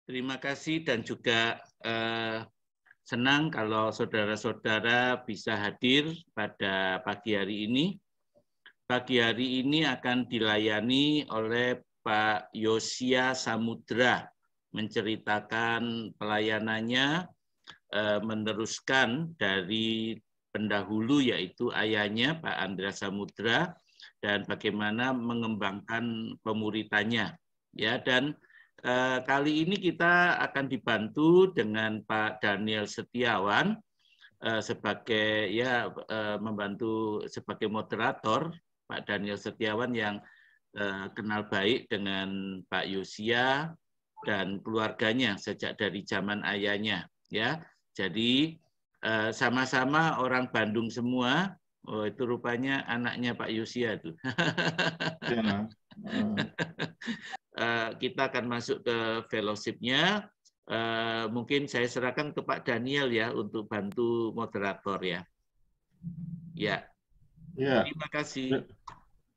Terima kasih dan juga senang kalau saudara-saudara bisa hadir pada pagi hari ini. Pagi hari ini akan dilayani oleh Pak Yosia Samudra, menceritakan pelayanannya meneruskan dari pendahulu yaitu ayahnya Pak Andreas Samudra dan bagaimana mengembangkan pemuritannya. Ya, dan kali ini kita akan dibantu dengan Pak Daniel Setiawan sebagai membantu sebagai moderator. Pak Daniel Setiawan yang kenal baik dengan Pak Yosia dan keluarganya sejak dari zaman ayahnya, ya. Jadi sama-sama orang Bandung semua. Oh, itu rupanya anaknya Pak Yosia itu. Ya. Kita akan masuk ke fellowship-nya. Mungkin saya serahkan ke Pak Daniel ya untuk bantu moderator ya. Ya. Ya. Terima kasih.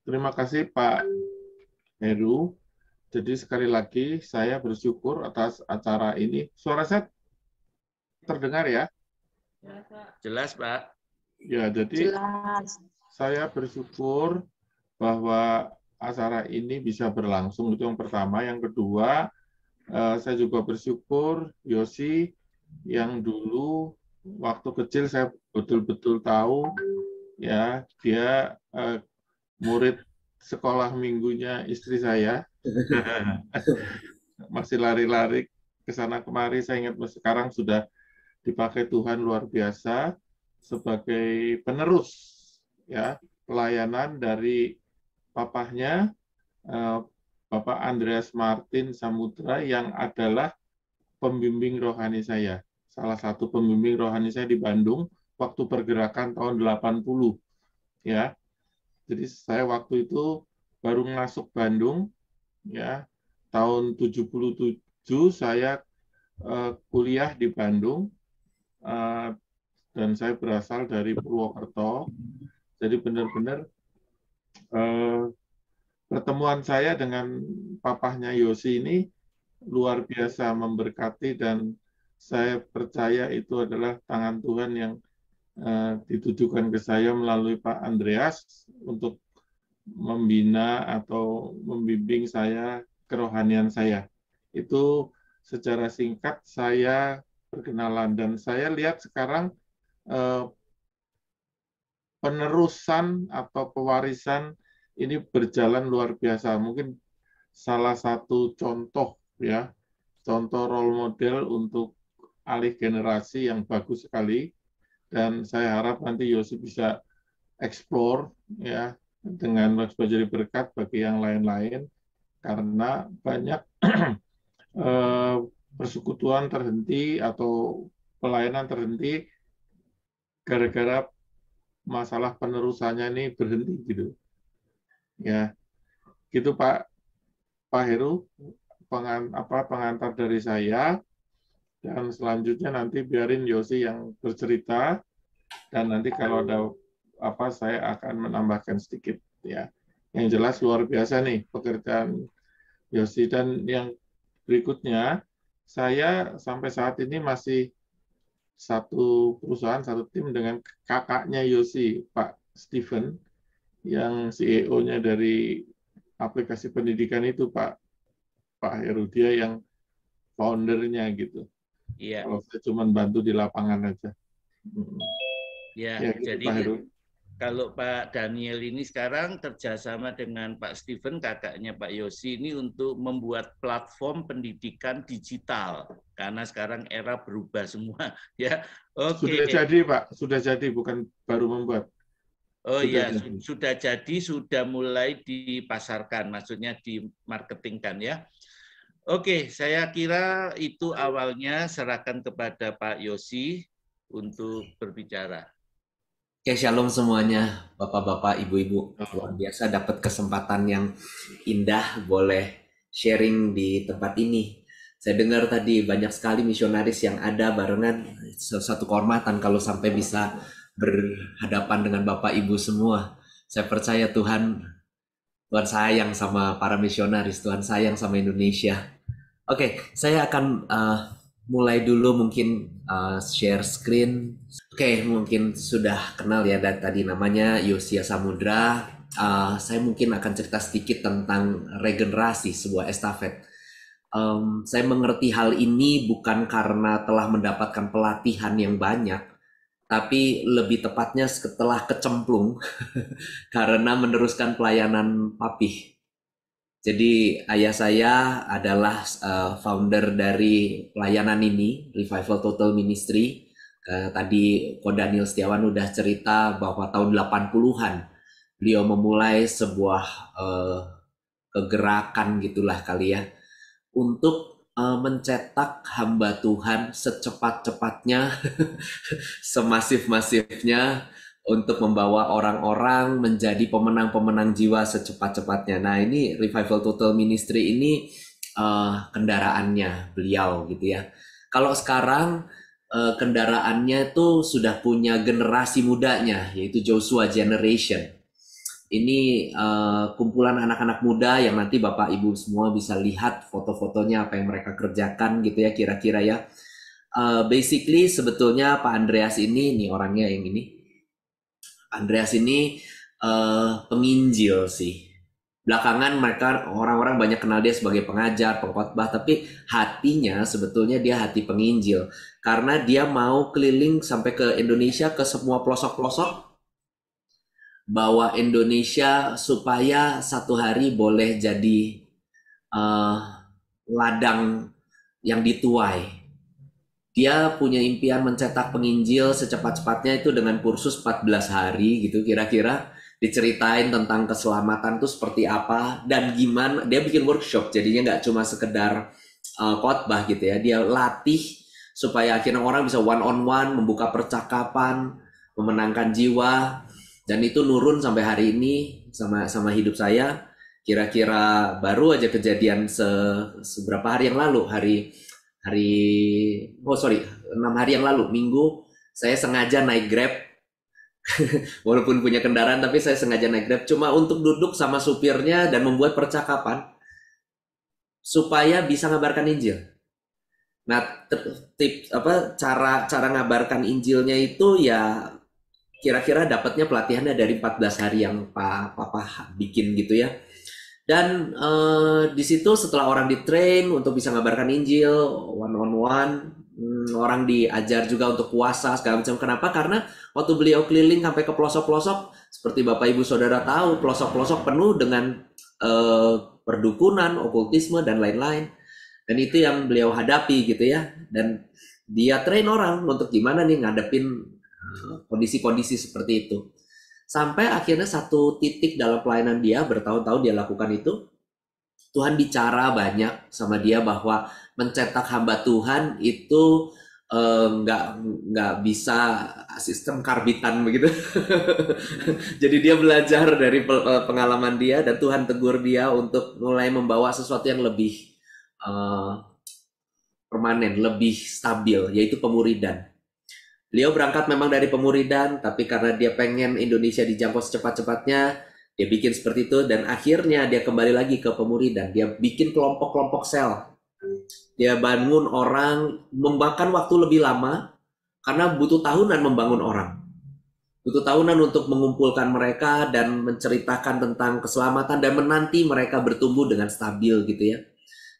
Terima kasih Pak Heru. Jadi sekali lagi saya bersyukur atas acara ini. Suara saya terdengar ya? Jelas, Pak. Ya, jadi Jelas. saya bersyukur bahwa acara ini bisa berlangsung, itu yang pertama. Yang kedua, saya juga bersyukur Yosi yang dulu waktu kecil saya betul-betul tahu ya, dia murid sekolah minggunya istri saya. Masih lari-lari ke sana kemari. Saya ingat sekarang sudah dipakai Tuhan luar biasa sebagai penerus ya pelayanan dari papahnya Bapak Andreas Martin Samudra yang adalah pembimbing rohani saya. Salah satu pembimbing rohani saya di Bandung waktu pergerakan tahun 80 ya. Jadi saya waktu itu baru masuk Bandung ya. Tahun 77 saya kuliah di Bandung dan saya berasal dari Purwokerto. Jadi benar-benar pertemuan saya dengan papahnya Yosi ini luar biasa memberkati dan saya percaya itu adalah tangan Tuhan yang ditujukan ke saya melalui Pak Andreas untuk membina atau membimbing saya kerohanian saya. Itu secara singkat saya perkenalan dan saya lihat sekarang penerusan atau pewarisan ini berjalan luar biasa. Mungkin salah satu contoh ya, contoh role model untuk alih generasi yang bagus sekali. Dan saya harap nanti Yosi bisa explore ya dengan jadi berkat bagi yang lain-lain karena banyak persekutuan terhenti atau pelayanan terhenti gara-gara masalah penerusannya ini berhenti gitu. Ya, gitu Pak Heru pengantar dari saya. Dan selanjutnya nanti biarin Yosi yang bercerita dan nanti kalau ada apa saya akan menambahkan sedikit ya. Yang jelas luar biasa nih pekerjaan Yosi dan yang berikutnya saya sampai saat ini masih satu perusahaan, satu tim dengan kakaknya Yosi, Pak Steven, yang CEO-nya dari aplikasi pendidikan itu, Pak Heru, dia yang foundernya gitu. Iya. Kalau saya cuma bantu di lapangan aja. Ya, gitu, jadi Pak Heru. Kalau Pak Daniel ini sekarang kerjasama dengan Pak Steven, kakaknya Pak Yosi, ini untuk membuat platform pendidikan digital. Karena sekarang era berubah semua. Ya, oke. Sudah jadi, Pak. Sudah jadi, bukan baru membuat. Oh iya, sudah jadi, sudah mulai dipasarkan, maksudnya dimarketingkan ya. Oke, saya kira itu awalnya serahkan kepada Pak Yosi untuk berbicara. Oke, shalom semuanya, Bapak-bapak, Ibu-ibu. Luar biasa dapat kesempatan yang indah boleh sharing di tempat ini. Saya dengar tadi banyak sekali misionaris yang ada barengan, satu kehormatan kalau sampai bisa berhadapan dengan Bapak Ibu semua. Saya percaya Tuhan sayang sama para misionaris, Tuhan sayang sama Indonesia. Oke, saya akan mulai dulu mungkin share screen. Oke, mungkin sudah kenal ya tadi namanya Yosia Samudra. Saya mungkin akan cerita sedikit tentang regenerasi sebuah estafet. Saya mengerti hal ini bukan karena telah mendapatkan pelatihan yang banyak, tapi lebih tepatnya setelah kecemplung karena meneruskan pelayanan papih. Jadi ayah saya adalah founder dari pelayanan ini, Revival Total Ministry. Tadi Ko Daniel Setiawan udah cerita bahwa tahun 80-an beliau memulai sebuah kegerakan gitulah kali ya, untuk mencetak hamba Tuhan secepat-cepatnya, semasif-masifnya, untuk membawa orang-orang menjadi pemenang-pemenang jiwa secepat-cepatnya. Nah, ini Revival Total Ministry ini kendaraannya beliau gitu ya. Kalau sekarang kendaraannya itu sudah punya generasi mudanya, yaitu Joshua Generation. Ini kumpulan anak-anak muda yang nanti Bapak Ibu semua bisa lihat foto-fotonya apa yang mereka kerjakan gitu ya kira-kira ya. Basically sebetulnya Pak Andreas ini orangnya yang ini. Andreas ini penginjil sih. Belakangan mereka orang-orang banyak kenal dia sebagai pengajar, pengkhotbah, tapi hatinya sebetulnya dia hati penginjil. Karena dia mau keliling sampai ke Indonesia, ke semua pelosok-pelosok, bawa Indonesia supaya satu hari boleh jadi ladang yang dituai. Dia punya impian mencetak penginjil secepat-cepatnya itu dengan kursus 14 hari gitu kira-kira. Diceritain tentang keselamatan itu seperti apa dan gimana. Dia bikin workshop jadinya nggak cuma sekedar khotbah gitu ya. Dia latih supaya akhirnya orang bisa one on one, membuka percakapan, memenangkan jiwa. Dan itu nurun sampai hari ini sama hidup saya. Kira-kira baru aja kejadian seberapa hari yang lalu, 6 hari yang lalu, Minggu, saya sengaja naik Grab. Walaupun punya kendaraan, tapi saya sengaja naik Grab cuma untuk duduk sama supirnya dan membuat percakapan supaya bisa ngabarkan Injil. Nah, cara ngabarkan Injilnya itu ya kira-kira dapatnya pelatihannya dari 14 hari yang Papa bikin gitu ya. Dan di situ setelah orang di-train untuk bisa ngabarkan Injil one on one, orang diajar juga untuk puasa segala macam. Kenapa? Karena waktu beliau keliling sampai ke pelosok-pelosok, seperti Bapak Ibu Saudara tahu, pelosok-pelosok penuh dengan perdukunan, okultisme dan lain-lain. Dan itu yang beliau hadapi gitu ya. Dan dia train orang untuk gimana nih ngadepin kondisi-kondisi seperti itu. Sampai akhirnya satu titik dalam pelayanan dia, bertahun-tahun dia lakukan itu, Tuhan bicara banyak sama dia bahwa mencetak hamba Tuhan itu nggak bisa sistem karbitan begitu. Jadi dia belajar dari pengalaman dia dan Tuhan tegur dia untuk mulai membawa sesuatu yang lebih permanen, lebih stabil, yaitu pemuridan. Beliau berangkat memang dari pemuridan, tapi karena dia pengen Indonesia dijangkau secepat-cepatnya, dia bikin seperti itu, dan akhirnya dia kembali lagi ke pemuridan. Dia bikin kelompok-kelompok sel. Dia bangun orang, memakan waktu lebih lama, karena butuh tahunan membangun orang. Butuh tahunan untuk mengumpulkan mereka dan menceritakan tentang keselamatan dan menanti mereka bertumbuh dengan stabil gitu ya.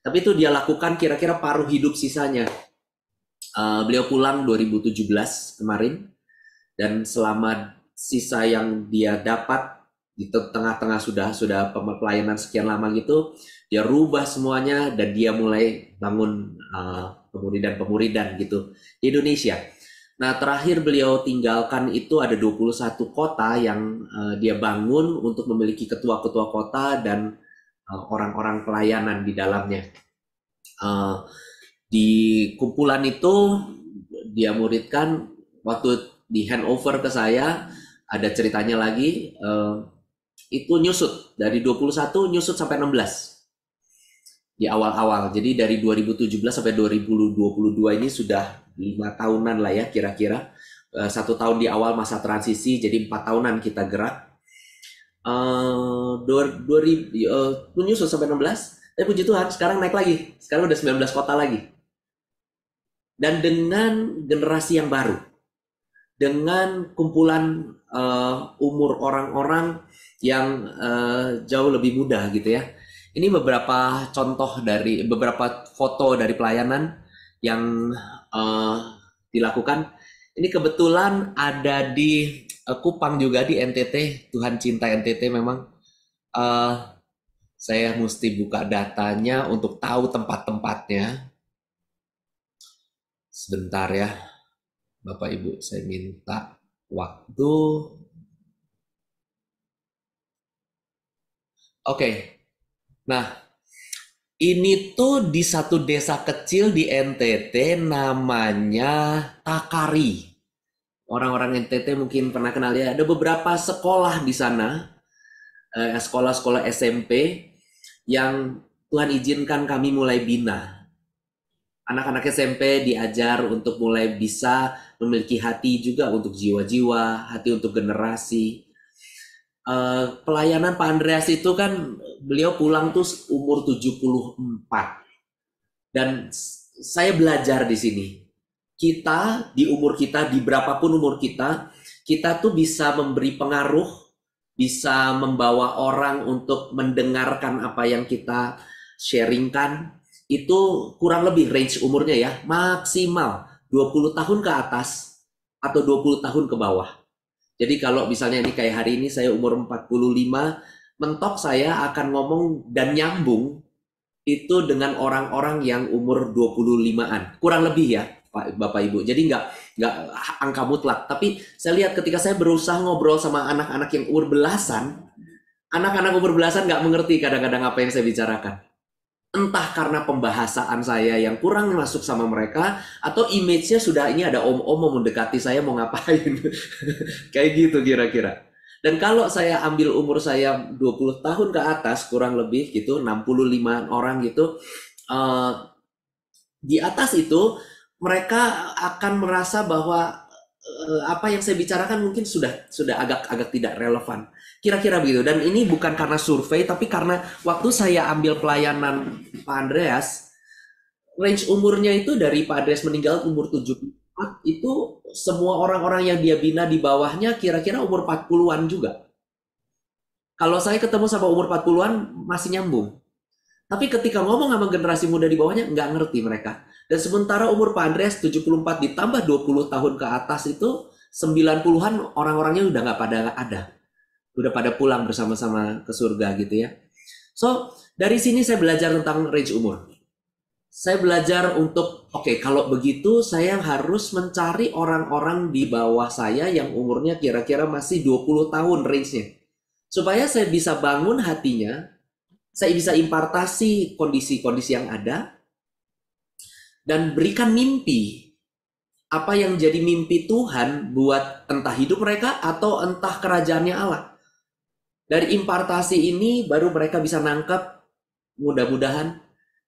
Tapi itu dia lakukan kira-kira paruh hidup sisanya. Beliau pulang 2017 kemarin, dan selama sisa yang dia dapat di tengah-tengah sudah pelayanan sekian lama gitu, dia rubah semuanya dan dia mulai bangun pemuridan gitu di Indonesia. Nah, terakhir beliau tinggalkan itu ada 21 kota yang dia bangun untuk memiliki ketua-ketua kota dan orang-orang pelayanan di dalamnya. Di kumpulan itu dia muridkan, waktu di handover ke saya ada ceritanya lagi, itu nyusut dari 21 nyusut sampai 16 di awal-awal. Jadi dari 2017 sampai 2022 ini sudah 5 tahunan lah ya kira-kira. 1 tahun di awal masa transisi, jadi 4 tahunan kita gerak. Nyusut sampai 16. Tapi puji Tuhan sekarang naik lagi. Sekarang udah 19 kota lagi. Dan dengan generasi yang baru. Dengan kumpulan umur orang-orang yang jauh lebih muda gitu ya. Ini beberapa contoh dari beberapa foto dari pelayanan yang dilakukan. Ini kebetulan ada di Kupang juga, di NTT. Tuhan cinta NTT memang. Saya mesti buka datanya untuk tahu tempat-tempatnya. Sebentar ya, Bapak Ibu, saya minta waktu. Oke, nah ini tuh di satu desa kecil di NTT namanya Takari. Orang-orang NTT mungkin pernah kenal ya. Ada beberapa sekolah di sana, sekolah-sekolah SMP yang Tuhan izinkan kami mulai bina. Anak-anak SMP diajar untuk mulai bisa memiliki hati juga untuk jiwa-jiwa, hati untuk generasi. Pelayanan Pak Andreas itu kan beliau pulang tuh umur 74. Dan saya belajar di sini. Kita di umur kita, di berapapun umur kita tuh bisa memberi pengaruh, bisa membawa orang untuk mendengarkan apa yang kita sharingkan. Itu kurang lebih range umurnya ya, maksimal 20 tahun ke atas atau 20 tahun ke bawah. Jadi kalau misalnya ini kayak hari ini saya umur 45, mentok saya akan ngomong dan nyambung itu dengan orang-orang yang umur 25-an. Kurang lebih ya, Pak Bapak Ibu. Jadi nggak angka mutlak, tapi saya lihat ketika saya berusaha ngobrol sama anak-anak yang umur belasan, anak-anak umur belasan nggak mengerti kadang-kadang apa yang saya bicarakan. Entah karena pembahasan saya yang kurang masuk sama mereka, atau image-nya sudah ini ada om-om mau mendekati saya mau ngapain. Kayak gitu kira-kira. Dan kalau saya ambil umur saya 20 tahun ke atas, kurang lebih gitu, 65 orang gitu, di atas itu mereka akan merasa bahwa apa yang saya bicarakan mungkin sudah agak tidak relevan. Kira-kira begitu. Dan ini bukan karena survei, tapi karena waktu saya ambil pelayanan Pak Andreas, range umurnya itu dari Pak Andreas meninggal umur 74, itu semua orang-orang yang dia bina di bawahnya kira-kira umur 40-an juga. Kalau saya ketemu sama umur 40-an masih nyambung. Tapi ketika ngomong sama generasi muda di bawahnya, nggak ngerti mereka. Dan sementara umur Pak Andreas 74 ditambah 20 tahun ke atas itu, 90-an orang-orangnya udah nggak pada ada. Udah pada pulang bersama-sama ke surga gitu ya. So, dari sini saya belajar tentang range umur. Saya belajar untuk, oke, kalau begitu saya harus mencari orang-orang di bawah saya yang umurnya kira-kira masih 20 tahun range-nya. Supaya saya bisa bangun hatinya, saya bisa impartasi kondisi-kondisi yang ada, dan berikan mimpi. Apa yang jadi mimpi Tuhan buat entah hidup mereka atau entah kerajaannya Allah. Dari impartasi ini baru mereka bisa nangkep, mudah-mudahan,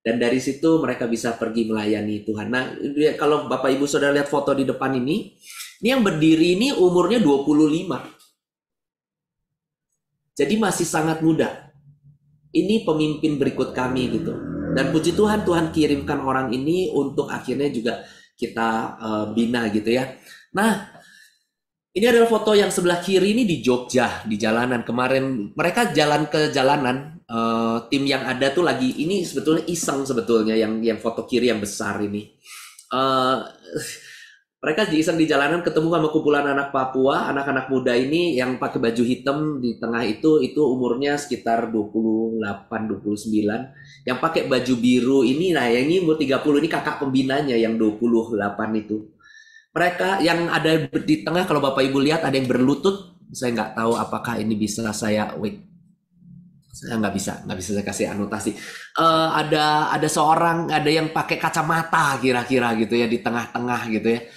dan dari situ mereka bisa pergi melayani Tuhan. Nah, kalau Bapak Ibu Saudara lihat foto di depan ini yang berdiri ini umurnya 25. Jadi masih sangat muda. Ini pemimpin berikut kami gitu. Dan puji Tuhan, Tuhan kirimkan orang ini untuk akhirnya juga kita bina gitu ya. Nah, ini adalah foto yang sebelah kiri ini di Jogja, di jalanan. Kemarin mereka jalan ke jalanan, tim yang ada tuh lagi, ini sebetulnya iseng sebetulnya yang foto kiri yang besar ini. Mereka iseng di jalanan ketemu sama kumpulan anak Papua, anak-anak muda ini yang pakai baju hitam di tengah itu umurnya sekitar 28-29. Yang pakai baju biru ini, nah yang ini umur 30, ini kakak pembinanya yang 28 itu. Mereka yang ada di tengah, kalau Bapak Ibu lihat ada yang berlutut, saya nggak tahu apakah ini bisa saya saya nggak bisa saya kasih anotasi. Ada seorang, ada yang pakai kacamata kira-kira gitu ya di tengah-tengah gitu ya,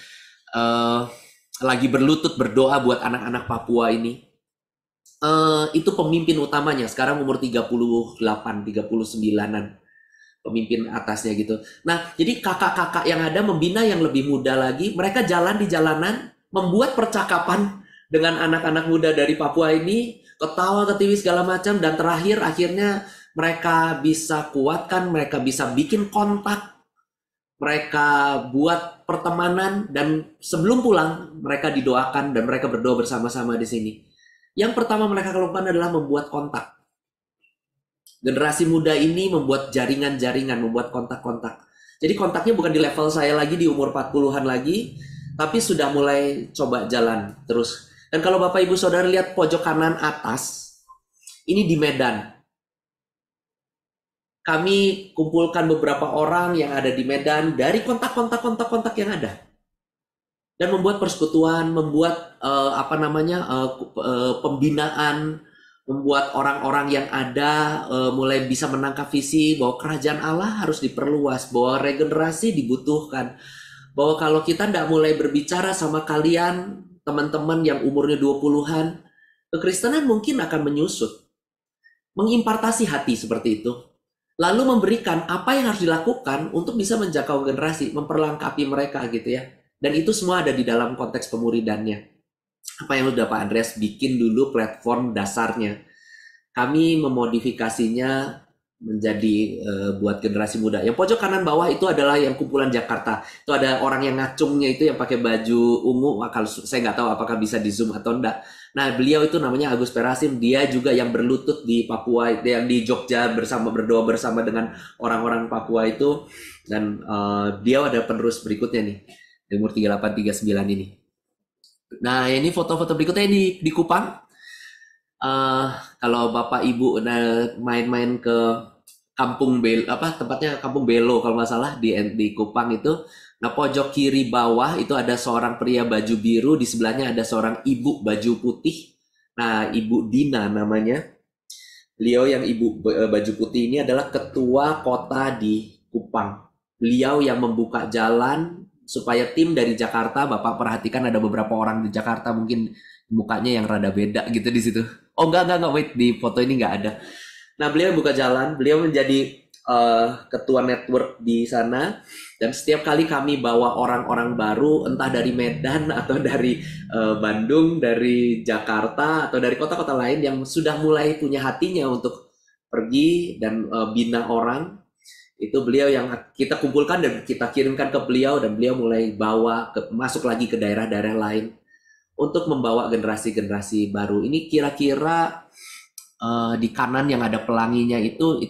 lagi berlutut berdoa buat anak-anak Papua ini. Itu pemimpin utamanya, sekarang umur 38-39an. Pemimpin atasnya gitu. Nah, jadi kakak-kakak yang ada membina yang lebih muda lagi. Mereka jalan di jalanan, membuat percakapan dengan anak-anak muda dari Papua ini, ketawa ketiwi segala macam, dan terakhir akhirnya mereka bisa kuatkan, mereka bisa bikin kontak, mereka buat pertemanan, dan sebelum pulang mereka didoakan dan mereka berdoa bersama-sama di sini. Yang pertama mereka lakukan adalah membuat kontak. Generasi muda ini membuat jaringan-jaringan, membuat kontak-kontak. Jadi kontaknya bukan di level saya lagi, di umur 40-an lagi, tapi sudah mulai coba jalan terus. Dan kalau Bapak Ibu Saudara lihat pojok kanan atas, ini di Medan. Kami kumpulkan beberapa orang yang ada di Medan dari kontak-kontak yang ada. Dan membuat persekutuan, membuat pembinaan, membuat orang-orang yang ada mulai bisa menangkap visi bahwa kerajaan Allah harus diperluas, bahwa regenerasi dibutuhkan, bahwa kalau kita tidak mulai berbicara sama kalian, teman-teman yang umurnya 20-an, kekristenan mungkin akan menyusut. Mengimpartasi hati seperti itu. Lalu memberikan apa yang harus dilakukan untuk bisa menjangkau generasi, memperlengkapi mereka gitu ya. Dan itu semua ada di dalam konteks pemuridannya. Apa yang sudah Pak Andreas bikin dulu platform dasarnya. Kami memodifikasinya menjadi buat generasi muda. Yang pojok kanan bawah itu adalah yang kumpulan Jakarta. Itu ada orang yang ngacungnya itu yang pakai baju ungu. Kalau saya nggak tahu apakah bisa di zoom atau enggak. Nah, beliau itu namanya Agus Perasim. Dia juga yang berlutut di Papua, yang di Jogja berdoa bersama dengan orang-orang Papua itu. Dan dia ada penerus berikutnya nih, di umur 38-39 ini. Nah, ini foto-foto berikutnya di Kupang. Kalau Bapak Ibu main-main ke Kampung Belo, tempatnya Kampung Belo kalau nggak salah di Kupang itu. Nah, pojok kiri bawah itu ada seorang pria baju biru, di sebelahnya ada seorang ibu baju putih. Nah, Ibu Dina namanya. Beliau yang ibu baju putih ini adalah ketua kota di Kupang. Beliau yang membuka jalan supaya tim dari Jakarta, Bapak perhatikan ada beberapa orang di Jakarta mungkin mukanya yang rada beda gitu di situ. Oh enggak, wait, di foto ini enggak ada. Nah, beliau buka jalan, beliau menjadi ketua network di sana, dan setiap kali kami bawa orang-orang baru, entah dari Medan atau dari Bandung, dari Jakarta atau dari kota-kota lain yang sudah mulai punya hatinya untuk pergi dan bina orang, itu beliau yang kita kumpulkan dan kita kirimkan ke beliau, dan beliau mulai masuk lagi ke daerah-daerah lain untuk membawa generasi-generasi baru. Ini kira-kira di kanan yang ada pelanginya itu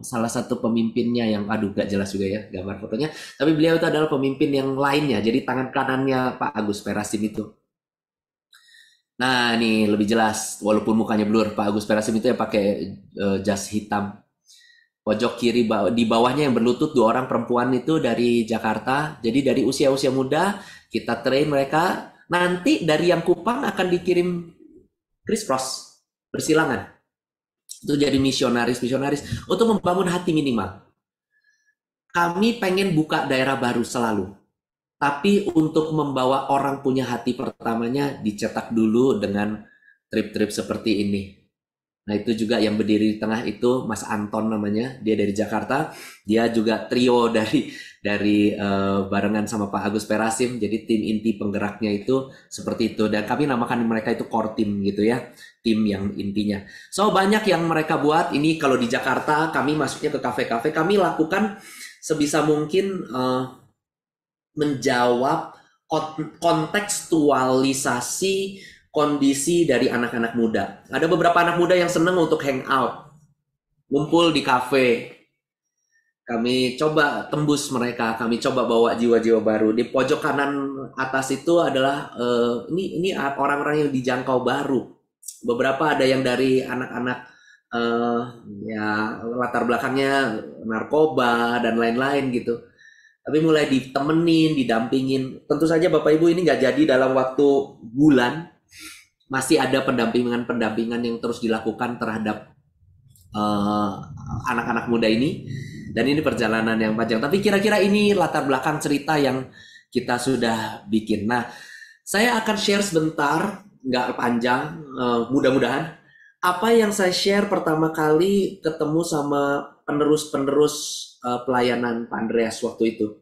salah satu pemimpinnya yang gak jelas juga ya gambar fotonya, tapi beliau itu adalah pemimpin yang lainnya, jadi tangan kanannya Pak Agus Perasim itu. Nah, ini lebih jelas walaupun mukanya blur. Pak Agus Perasim itu yang pakai jas hitam. Pojok kiri di bawahnya yang berlutut 2 orang perempuan itu dari Jakarta. Jadi dari usia-usia muda kita train mereka. Nanti dari yang Kupang akan dikirim crisscross, bersilangan. Itu jadi misionaris untuk membangun hati minimal. Kami pengen buka daerah baru selalu. Tapi untuk membawa orang punya hati pertamanya dicetak dulu dengan trip-trip seperti ini. Nah, itu juga yang berdiri di tengah itu Mas Anton namanya, dia dari Jakarta. Dia juga trio dari barengan sama Pak Agus Perasim. Jadi tim inti penggeraknya itu seperti itu. Dan kami namakan mereka itu core team gitu ya, tim yang intinya. So, banyak yang mereka buat. Ini kalau di Jakarta kami masuknya ke kafe-kafe, kami lakukan sebisa mungkin menjawab kontekstualisasi kondisi dari anak-anak muda. Ada beberapa anak muda yang senang untuk hangout, ngumpul di kafe. Kami coba tembus mereka, kami coba bawa jiwa-jiwa baru. Di pojok kanan atas itu adalah ini orang-orang yang dijangkau baru. Beberapa ada yang dari anak-anak ya latar belakangnya narkoba dan lain-lain gitu. Tapi mulai ditemenin, didampingin. Tentu saja Bapak Ibu ini nggak jadi dalam waktu bulan. Masih ada pendampingan yang terus dilakukan terhadap anak-anak muda ini. Dan ini perjalanan yang panjang. Tapi kira-kira ini latar belakang cerita yang kita sudah bikin. Nah, saya akan share sebentar, nggak panjang, mudah-mudahan. Apa yang saya share pertama kali ketemu sama penerus pelayanan Pak Andreas waktu itu.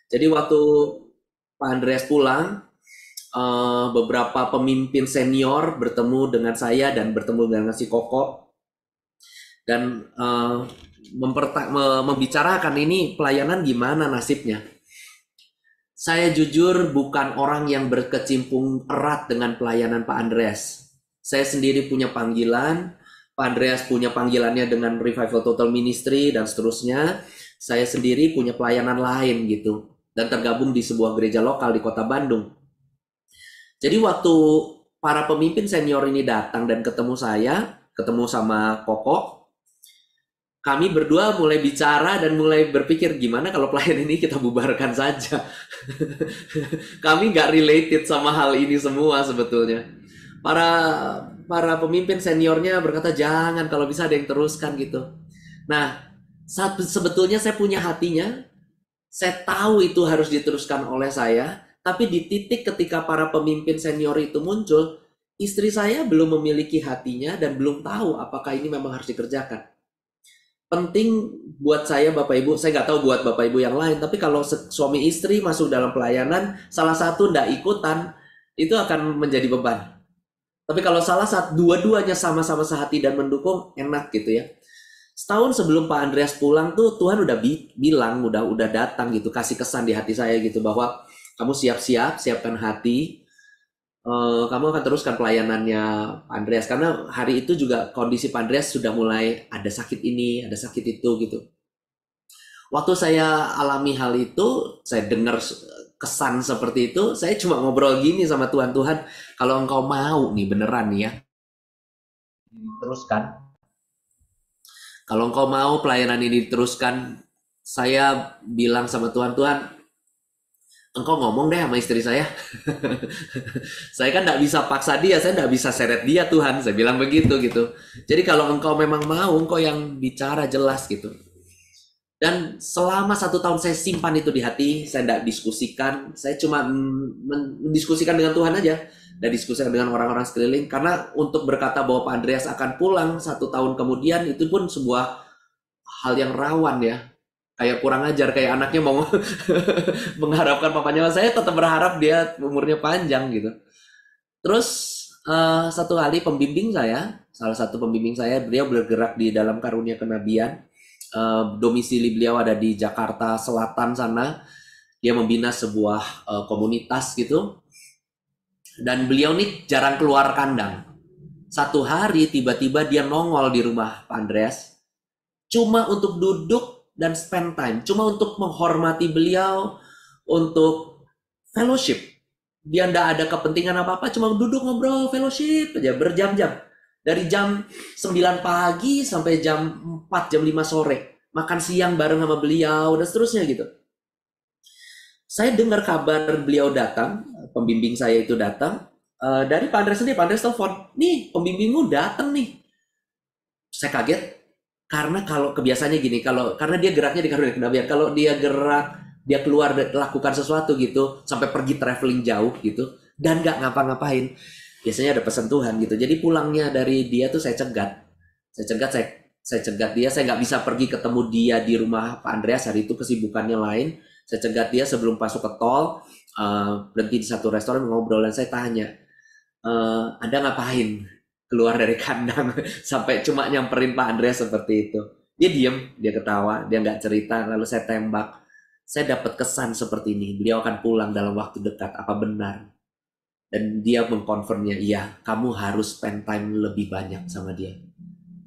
Jadi waktu Pak Andreas pulang, beberapa pemimpin senior bertemu dengan saya dan bertemu dengan si Koko. dan membicarakan ini pelayanan gimana nasibnya. Saya jujur bukan orang yang berkecimpung erat dengan pelayanan Pak Andreas. Saya sendiri punya panggilan, Pak Andreas punya panggilannya dengan Revival Total Ministry dan seterusnya. Saya sendiri punya pelayanan lain gitu, dan tergabung di sebuah gereja lokal di kota Bandung. Jadi waktu para pemimpin senior ini datang dan ketemu saya, ketemu sama Koko, kami berdua mulai bicara dan mulai berpikir gimana kalau pelayanan ini kita bubarkan saja. Kami nggak related sama hal ini semua sebetulnya. Para pemimpin seniornya berkata jangan, kalau bisa ada yang teruskan gitu. Nah, sebetulnya saya punya hatinya, saya tahu itu harus diteruskan oleh saya, tapi di titik ketika para pemimpin senior itu muncul, istri saya belum memiliki hatinya dan belum tahu apakah ini memang harus dikerjakan. Penting buat saya Bapak Ibu, saya nggak tahu buat Bapak Ibu yang lain, tapi kalau suami istri masuk dalam pelayanan, salah satu nggak ikutan, itu akan menjadi beban. Tapi kalau salah satu, dua-duanya sama-sama sehati dan mendukung, enak gitu ya. Setahun sebelum Pak Andreas pulang tuh Tuhan udah bilang, udah datang gitu, kasih kesan di hati saya gitu bahwa kamu siapkan hati, kamu akan teruskan pelayanannya Pak Andreas, karena hari itu juga kondisi Pak Andreas sudah mulai ada sakit ini, ada sakit itu gitu. Waktu saya alami hal itu, saya dengar kesan seperti itu, saya cuma ngobrol gini sama Tuhan, kalau engkau mau nih beneran nih ya, teruskan. Kalau engkau mau pelayanan ini diteruskan, saya bilang sama Tuhan, engkau ngomong deh sama istri saya. Saya kan nggak bisa paksa dia, saya nggak bisa seret dia Tuhan, saya bilang begitu gitu. Jadi kalau engkau memang mau, engkau yang bicara jelas gitu. Dan selama 1 tahun saya simpan itu di hati, saya nggak diskusikan, saya cuma mendiskusikan dengan Tuhan aja. Dan diskusikan dengan orang-orang sekeliling, karena untuk berkata bahwa Pak Andreas akan pulang 1 tahun kemudian itu pun sebuah hal yang rawan ya, kayak kurang ajar, kayak anaknya mau mengharapkan papanya. Saya tetap berharap dia umurnya panjang gitu. Terus satu kali salah satu pembimbing saya, beliau bergerak di dalam karunia kenabian, domisili beliau ada di Jakarta Selatan sana, dia membina sebuah komunitas gitu. Dan beliau nih jarang keluar kandang. Satu hari tiba-tiba dia nongol di rumah Pak Andreas, cuma untuk duduk dan spend time, cuma untuk menghormati beliau, untuk fellowship. Dia ndak ada kepentingan apa-apa, cuma duduk ngobrol fellowship aja berjam-jam. Dari jam 9 pagi sampai jam 4, jam 5 sore. Makan siang bareng sama beliau dan seterusnya gitu. Saya dengar kabar beliau datang, pembimbing saya itu datang, dari Pak Andreas sendiri. Pak Andreas telepon, nih pembimbingmu datang nih. Saya kaget, karena kalau kebiasaannya gini, karena dia geraknya di karunia kenabian, kalau dia gerak, dia keluar lakukan sesuatu gitu, sampai pergi traveling jauh gitu, dan nggak ngapa-ngapain, biasanya ada pesan Tuhan gitu. Jadi pulangnya dari dia tuh saya cegat dia, saya nggak bisa pergi ketemu dia di rumah Pak Andreas hari itu, kesibukannya lain. Saya cegat dia sebelum masuk ke tol, berhenti di satu restoran ngobrol, dan saya tanya, Anda ngapain keluar dari kandang sampai cuma nyamperin Pak Andreas seperti itu? Dia diem, dia ketawa, dia nggak cerita. Lalu saya tembak, saya dapat kesan seperti ini, beliau akan pulang dalam waktu dekat, apa benar? Dan dia mengkonfirmnya, iya, kamu harus spend time lebih banyak sama dia.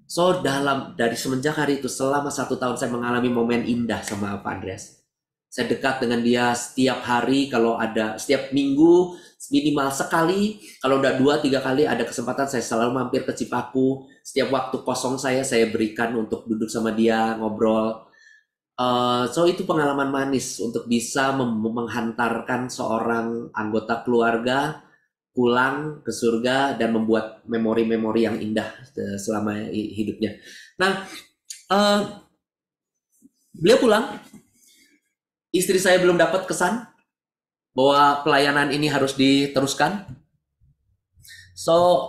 So dari semenjak hari itu, selama 1 tahun saya mengalami momen indah sama Pak Andreas. Saya dekat dengan dia setiap hari, kalau ada setiap minggu minimal sekali, kalau udah 2-3 kali ada kesempatan, saya selalu mampir ke Cipaku. Setiap waktu kosong saya berikan untuk duduk sama dia, ngobrol. So itu pengalaman manis untuk bisa menghantarkan seorang anggota keluarga pulang ke surga dan membuat memori-memori yang indah selama hidupnya. Nah, beliau pulang. Istri saya belum dapat kesan bahwa pelayanan ini harus diteruskan. So,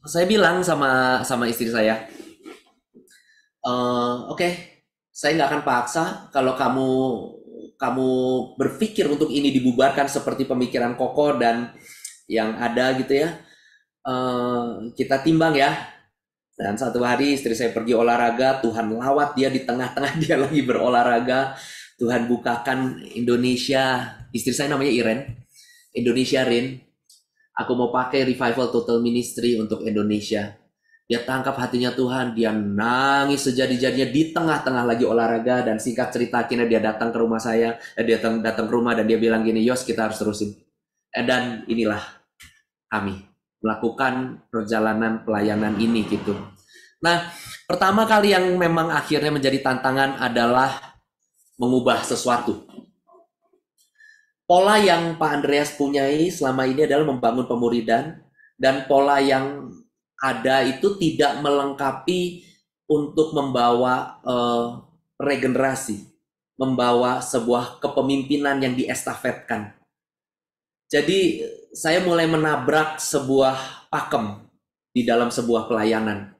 saya bilang sama istri saya, oke, saya nggak akan paksa. Kalau kamu berpikir untuk ini dibubarkan seperti pemikiran Koko dan yang ada gitu ya, kita timbang ya. Dan satu hari istri saya pergi olahraga, Tuhan lawat dia di tengah-tengah dia lagi berolahraga. Tuhan bukakan Indonesia, istri saya namanya Iren, Indonesia Rin. Aku mau pakai Revival Total Ministry untuk Indonesia. Dia tangkap hatinya Tuhan, dia nangis sejadi-jadinya di tengah-tengah lagi olahraga. Dan singkat cerita akhirnya dia datang ke rumah saya, dia datang ke rumah dan dia bilang gini, Yos kita harus terusin. Dan inilah kami melakukan perjalanan pelayanan ini gitu. Nah, pertama kali yang memang akhirnya menjadi tantangan adalah mengubah sesuatu. Pola yang Pak Andreas punyai selama ini adalah membangun pemuridan, dan pola yang ada itu tidak melengkapi untuk membawa regenerasi, membawa sebuah kepemimpinan yang diestafetkan. Jadi saya mulai menabrak sebuah pakem di dalam sebuah pelayanan.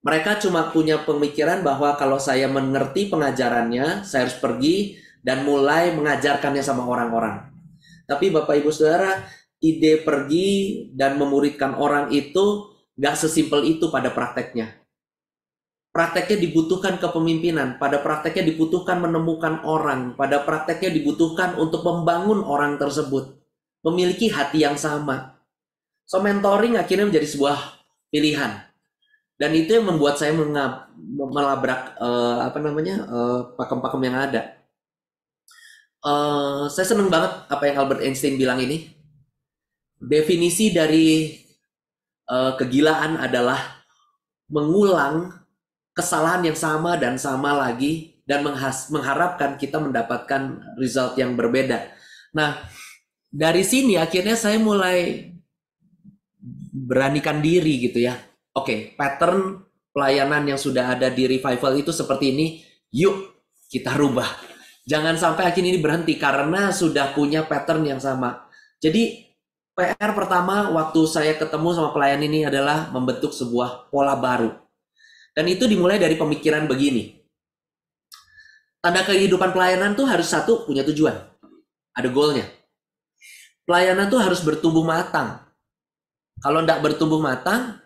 Mereka cuma punya pemikiran bahwa kalau saya mengerti pengajarannya, saya harus pergi dan mulai mengajarkannya sama orang-orang. Tapi Bapak Ibu Saudara, ide pergi dan memuridkan orang itu gak sesimpel itu pada prakteknya. Prakteknya dibutuhkan kepemimpinan, pada prakteknya dibutuhkan menemukan orang, pada prakteknya dibutuhkan untuk membangun orang tersebut memiliki hati yang sama. So mentoring akhirnya menjadi sebuah pilihan. Dan itu yang membuat saya melabrak pakem-pakem yang ada. Saya senang banget apa yang Albert Einstein bilang ini. Definisi dari kegilaan adalah mengulang kesalahan yang sama dan sama lagi dan mengharapkan kita mendapatkan result yang berbeda. Nah, dari sini akhirnya saya mulai beranikan diri gitu ya. Oke, pattern pelayanan yang sudah ada di Revival itu seperti ini. Yuk kita rubah. Jangan sampai akhirnya ini berhenti karena sudah punya pattern yang sama. Jadi PR pertama waktu saya ketemu sama pelayan ini adalah membentuk sebuah pola baru. Dan itu dimulai dari pemikiran begini. Tanda kehidupan pelayanan tuh harus satu, punya tujuan. Ada goalnya. Pelayanan tuh harus bertumbuh matang. Kalau nggak bertumbuh matang,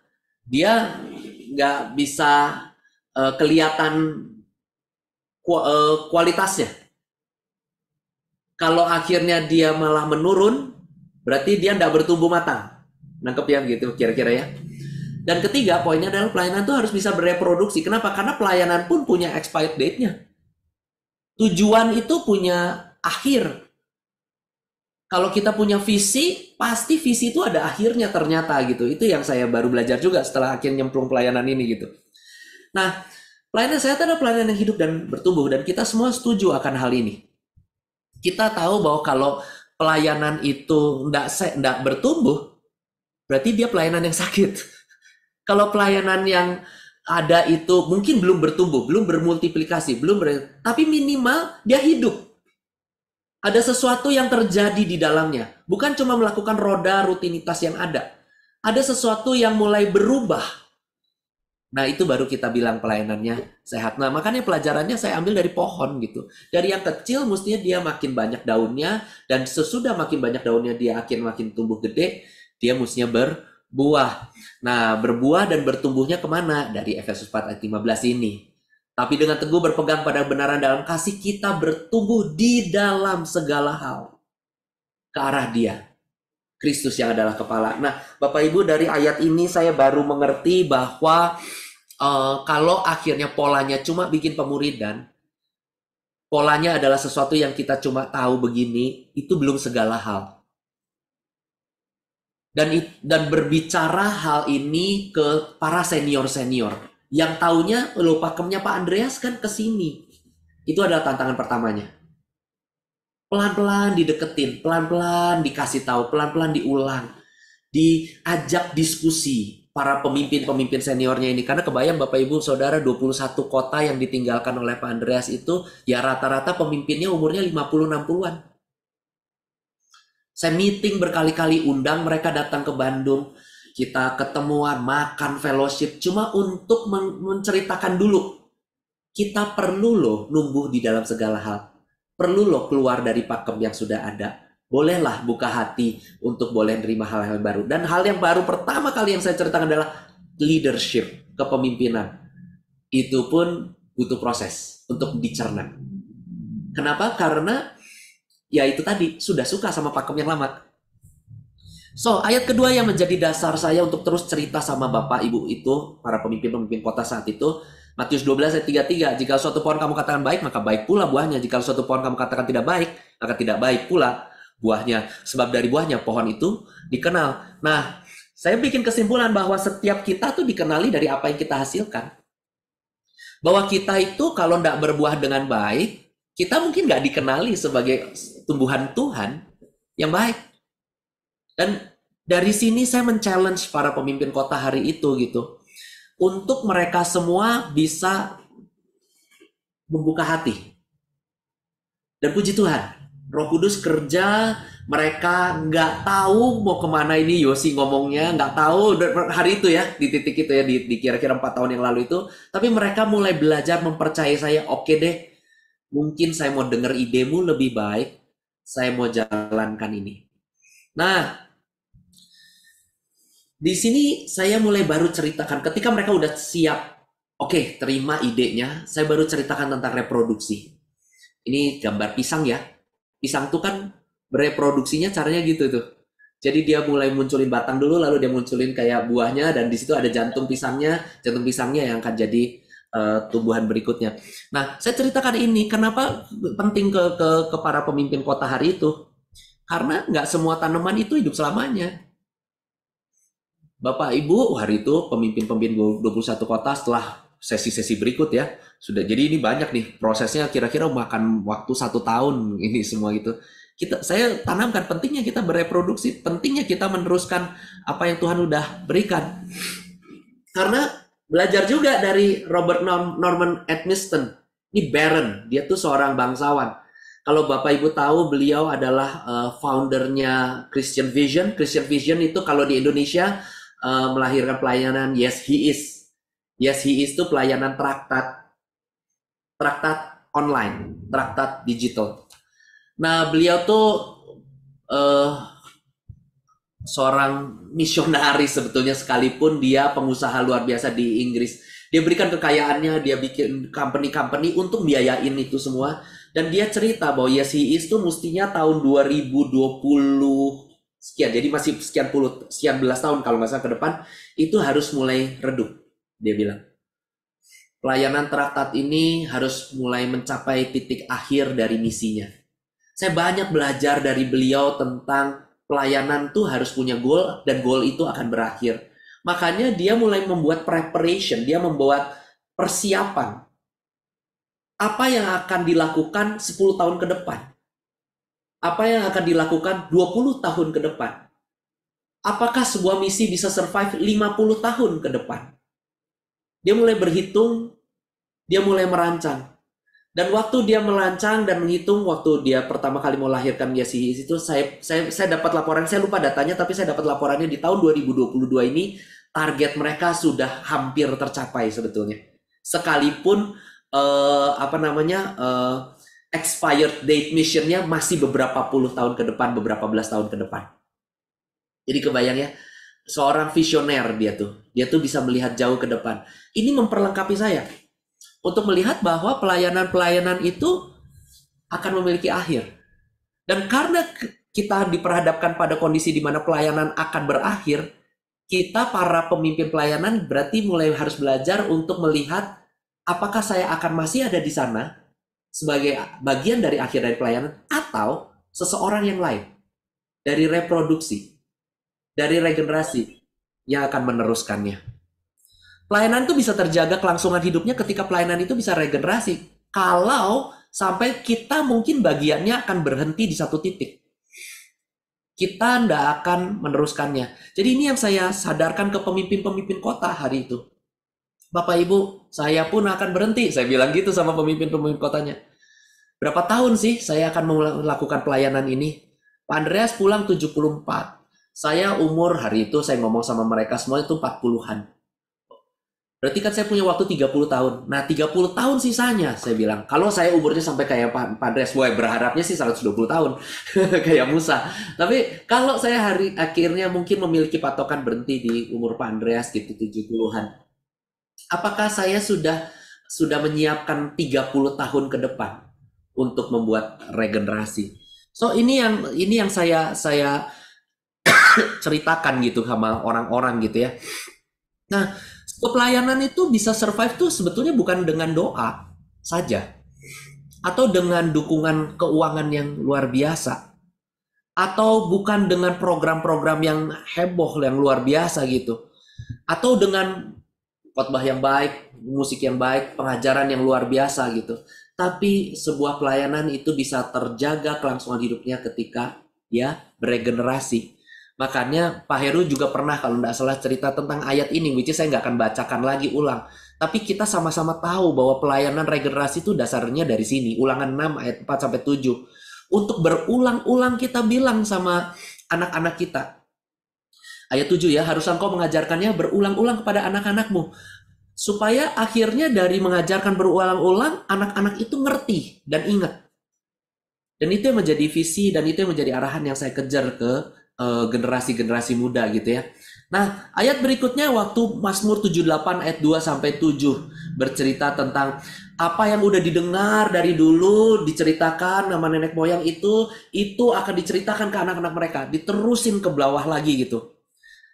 dia nggak bisa kelihatan kualitasnya. Kalau akhirnya dia malah menurun, berarti dia nggak bertumbuh matang. Nangkep ya gitu kira-kira ya. Dan ketiga, poinnya adalah pelayanan tuh harus bisa bereproduksi. Kenapa? Karena pelayanan pun punya expired date-nya. Tujuan itu punya akhir. Kalau kita punya visi, pasti visi itu ada akhirnya ternyata gitu. Itu yang saya baru belajar juga setelah akhirnya nyemplung pelayanan ini gitu. Nah, pelayanan saya adalah pelayanan yang hidup dan bertumbuh. Dan kita semua setuju akan hal ini. Kita tahu bahwa kalau pelayanan itu tidak bertumbuh, berarti dia pelayanan yang sakit. Kalau pelayanan yang ada itu mungkin belum bertumbuh, belum bermultiplikasi, tapi minimal dia hidup. Ada sesuatu yang terjadi di dalamnya. Bukan cuma melakukan roda rutinitas yang ada. Ada sesuatu yang mulai berubah. Nah, itu baru kita bilang pelayanannya sehat. Nah, makanya pelajarannya saya ambil dari pohon gitu. Dari yang kecil mestinya dia makin banyak daunnya. Dan sesudah makin banyak daunnya dia akan makin tumbuh gede. Dia mestinya berbuah. Nah, berbuah dan bertumbuhnya kemana? Dari Efesus 4 ayat 15 ini. Tapi dengan teguh berpegang pada kebenaran dalam kasih, kita bertumbuh di dalam segala hal ke arah Dia, Kristus yang adalah kepala. Nah, Bapak Ibu, dari ayat ini saya baru mengerti bahwa kalau akhirnya polanya cuma bikin pemuridan, polanya adalah sesuatu yang kita cuma tahu begini, itu belum segala hal. Dan berbicara hal ini ke para senior-senior. Yang taunya, lo pakemnya Pak Andreas kan ke sini. Itu adalah tantangan pertamanya. Pelan-pelan dideketin, pelan-pelan dikasih tahu, pelan-pelan diulang. Diajak diskusi para pemimpin-pemimpin seniornya ini. Karena kebayang Bapak Ibu Saudara 21 kota yang ditinggalkan oleh Pak Andreas itu, ya rata-rata pemimpinnya umurnya 50-60-an. Saya meeting berkali-kali, undang mereka datang ke Bandung. Kita ketemuan, makan, fellowship, cuma untuk menceritakan dulu. Kita perlu loh numbuh di dalam segala hal. Perlu loh keluar dari pakem yang sudah ada. Bolehlah buka hati untuk boleh menerima hal-hal baru. Dan hal yang baru pertama kali yang saya ceritakan adalah leadership. kepemimpinan. Itu pun butuh proses untuk dicerna. Kenapa? Karena ya itu tadi, sudah suka sama pakem yang lama. So, ayat kedua yang menjadi dasar saya untuk terus cerita sama Bapak Ibu itu, para pemimpin-pemimpin kota saat itu, Matius 12 ayat 33, jika suatu pohon kamu katakan baik, maka baik pula buahnya. Jika suatu pohon kamu katakan tidak baik, maka tidak baik pula buahnya. Sebab dari buahnya pohon itu dikenal. Nah, saya bikin kesimpulan bahwa setiap kita tuh dikenali dari apa yang kita hasilkan. Bahwa kita itu kalau tidak berbuah dengan baik, kita mungkin nggak dikenali sebagai tumbuhan Tuhan yang baik. Dan dari sini saya men-challenge para pemimpin kota hari itu gitu. Untuk mereka semua bisa membuka hati. Dan puji Tuhan, Roh Kudus kerja, mereka nggak tahu mau kemana ini Yosi ngomongnya, nggak tahu hari itu ya, di titik itu ya, di kira-kira 4 tahun yang lalu itu. Tapi mereka mulai belajar mempercayai saya, oke deh, mungkin saya mau dengar idemu lebih baik, saya mau jalankan ini. Nah, di sini saya mulai baru ceritakan, ketika mereka udah siap, oke, terima idenya, saya baru ceritakan tentang reproduksi. Ini gambar pisang ya. Pisang tuh kan bereproduksinya caranya gitu tuh. Jadi dia mulai munculin batang dulu, lalu dia munculin kayak buahnya, dan di situ ada jantung pisangnya yang akan jadi tumbuhan berikutnya. Nah, saya ceritakan ini kenapa penting ke para pemimpin kota hari itu. Karena nggak semua tanaman itu hidup selamanya. Bapak Ibu, hari itu pemimpin-pemimpin 21 kota setelah sesi-sesi berikut ya, sudah, jadi ini banyak nih prosesnya, kira-kira makan waktu 1 tahun ini semua gitu. Saya tanamkan pentingnya kita bereproduksi, pentingnya kita meneruskan apa yang Tuhan udah berikan. Karena belajar juga dari Robert Norman Edmiston, ini Baron, dia tuh seorang bangsawan. Kalau Bapak Ibu tahu, beliau adalah foundernya Christian Vision. Christian Vision itu kalau di Indonesia melahirkan pelayanan Yes He Is. Yes He Is itu pelayanan traktat online, traktat digital. Nah, beliau tuh seorang misionaris sebetulnya, sekalipun dia pengusaha luar biasa di Inggris. Dia berikan kekayaannya, dia bikin company-company untuk biayain itu semua. Dan dia cerita bahwa Yes He Is tuh mestinya tahun 2020 sekian, jadi masih sekian belas tahun kalau nggak salah ke depan, itu harus mulai redup. Dia bilang, pelayanan traktat ini harus mulai mencapai titik akhir dari misinya. Saya banyak belajar dari beliau tentang pelayanan tuh harus punya goal, dan goal itu akan berakhir. Makanya dia mulai membuat preparation, dia membuat persiapan. Apa yang akan dilakukan 10 tahun ke depan? Apa yang akan dilakukan 20 tahun ke depan? Apakah sebuah misi bisa survive 50 tahun ke depan? Dia mulai berhitung, dia mulai merancang. Dan waktu dia merancang dan menghitung, waktu dia pertama kali mau lahirkan Yes He Is itu, saya dapat laporan, saya lupa datanya, tapi saya dapat laporannya di tahun 2022 ini, target mereka sudah hampir tercapai sebetulnya. Sekalipun expired date missionnya masih beberapa puluh tahun ke depan, beberapa belas tahun ke depan. Jadi kebayang ya, seorang visioner dia tuh bisa melihat jauh ke depan. Ini memperlengkapi saya untuk melihat bahwa pelayanan-pelayanan itu akan memiliki akhir. Dan karena kita diperhadapkan pada kondisi di mana pelayanan akan berakhir, kita para pemimpin pelayanan berarti mulai harus belajar untuk melihat apakah saya akan masih ada di sana sebagai bagian dari akhir dari pelayanan, atau seseorang yang lain dari reproduksi, dari regenerasi yang akan meneruskannya. Pelayanan itu bisa terjaga kelangsungan hidupnya ketika pelayanan itu bisa regenerasi. Kalau sampai kita mungkin bagiannya akan berhenti di satu titik, kita tidak akan meneruskannya. Jadi ini yang saya sadarkan ke pemimpin-pemimpin kota hari itu. Bapak Ibu, saya pun akan berhenti. Saya bilang gitu sama pemimpin-pemimpin kotanya. Berapa tahun sih saya akan melakukan pelayanan ini? Pak Andreas pulang 74. Saya umur hari itu, saya ngomong sama mereka semua itu 40-an. Berarti kan saya punya waktu 30 tahun. Nah, 30 tahun sisanya, saya bilang. Kalau saya umurnya sampai kayak Pak Andreas, berharapnya sih 120 tahun. Kayak Musa. Tapi kalau saya akhirnya mungkin memiliki patokan berhenti di umur Pak Andreas gitu, 70-an. Apakah saya sudah menyiapkan 30 tahun ke depan untuk membuat regenerasi? So ini yang saya ceritakan gitu sama orang-orang gitu ya. Nah, pelayanan itu bisa survive tuh sebetulnya bukan dengan doa saja, atau dengan dukungan keuangan yang luar biasa, atau bukan dengan program-program yang heboh yang luar biasa gitu, atau dengan khotbah yang baik, musik yang baik, pengajaran yang luar biasa gitu. Tapi sebuah pelayanan itu bisa terjaga kelangsungan hidupnya ketika dia beregenerasi. Makanya Pak Heru juga pernah kalau tidak salah cerita tentang ayat ini, which is saya nggak akan bacakan lagi ulang. Tapi kita sama-sama tahu bahwa pelayanan regenerasi itu dasarnya dari sini. Ulangan 6 ayat 4-7. Untuk berulang-ulang kita bilang sama anak-anak kita. Ayat 7 ya, harus engkau mengajarkannya berulang-ulang kepada anak-anakmu. Supaya akhirnya dari mengajarkan berulang-ulang, anak-anak itu ngerti dan ingat. Dan itu yang menjadi visi dan itu yang menjadi arahan yang saya kejar ke generasi-generasi muda gitu ya. Nah, ayat berikutnya waktu Mazmur 78 ayat 2-7 bercerita tentang apa yang udah didengar dari dulu diceritakan nama nenek moyang itu akan diceritakan ke anak-anak mereka, diterusin ke bawah lagi gitu.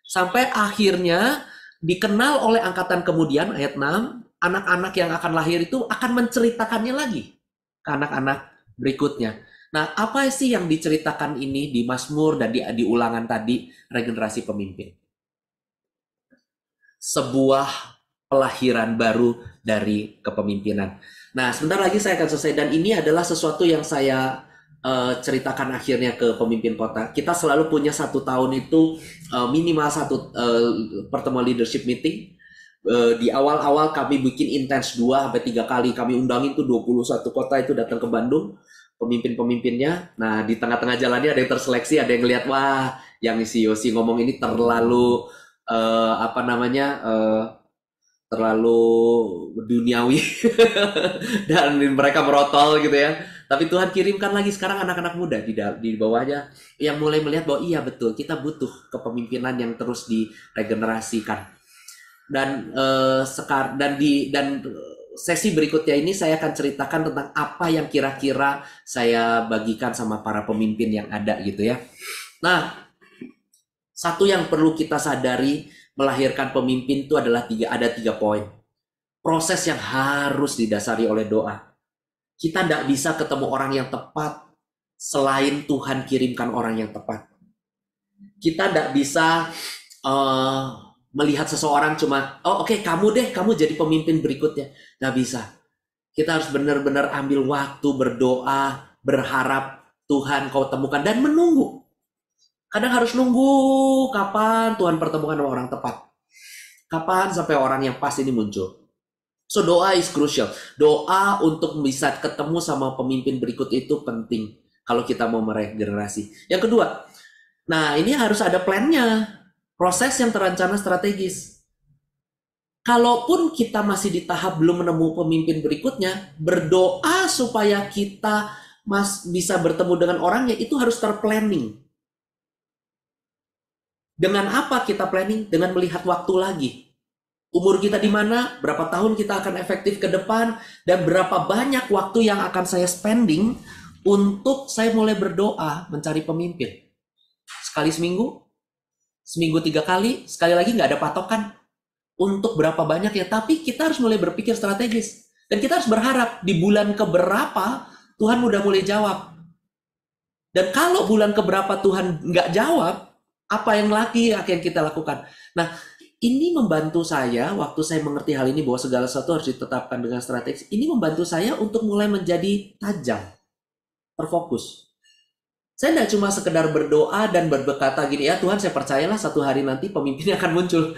Sampai akhirnya dikenal oleh angkatan kemudian ayat 6, anak-anak yang akan lahir itu akan menceritakannya lagi ke anak-anak berikutnya. Nah, apa sih yang diceritakan ini di Mazmur dan di ulangan tadi, regenerasi pemimpin? Sebuah pelahiran baru dari kepemimpinan. Nah, sebentar lagi saya akan selesai dan ini adalah sesuatu yang saya ceritakan akhirnya ke pemimpin kota. Kita selalu punya 1 tahun itu minimal 1 pertemuan leadership meeting. Di awal-awal kami bikin intens 2-3 kali. Kami undangin tuh 21 kota itu datang ke Bandung. Pemimpin-pemimpinnya. Nah, di tengah-tengah jalannya ada yang terseleksi, ada yang ngeliat, wah, yang si Yosi ngomong ini terlalu terlalu duniawi dan mereka merotol gitu ya. Tapi Tuhan kirimkan lagi sekarang anak-anak muda di bawahnya yang mulai melihat bahwa iya betul kita butuh kepemimpinan yang terus diregenerasikan. Dan sesi berikutnya ini saya akan ceritakan tentang apa yang kira-kira saya bagikan sama para pemimpin yang ada gitu ya. Nah, satu yang perlu kita sadari melahirkan pemimpin itu adalah ada 3 poin. Proses yang harus didasari oleh doa. Kita tidak bisa ketemu orang yang tepat selain Tuhan kirimkan orang yang tepat. Kita tidak bisa melihat seseorang cuma, oh oke, kamu jadi pemimpin berikutnya. Nggak bisa. Kita harus benar-benar ambil waktu berdoa, berharap Tuhan kau temukan dan menunggu. Kadang harus nunggu kapan Tuhan pertemukan sama orang tepat. Kapan sampai orang yang pas ini muncul. So doa is crucial. Doa untuk bisa ketemu sama pemimpin berikut itu penting kalau kita mau meregenerasi. Yang kedua, nah ini harus ada plannya. Proses yang terencana strategis. Kalaupun kita masih di tahap belum menemu pemimpin berikutnya, berdoa supaya kita bisa bertemu dengan orangnya itu harus terplanning. Dengan apa kita planning? Dengan melihat waktu lagi. Umur kita di mana, berapa tahun kita akan efektif ke depan, dan berapa banyak waktu yang akan saya spending untuk saya mulai berdoa mencari pemimpin. Sekali seminggu, seminggu 3 kali, sekali lagi nggak ada patokan untuk berapa banyak ya, tapi kita harus mulai berpikir strategis. Dan kita harus berharap di bulan keberapa Tuhan udah mulai jawab. Dan kalau bulan keberapa Tuhan nggak jawab, apa yang lagi akan kita lakukan? Nah, ini membantu saya, waktu saya mengerti hal ini bahwa segala sesuatu harus ditetapkan dengan strategis, ini membantu saya untuk mulai menjadi tajam, terfokus. Saya tidak cuma sekedar berdoa dan berkata gini, ya Tuhan saya percayalah satu hari nanti pemimpinnya akan muncul.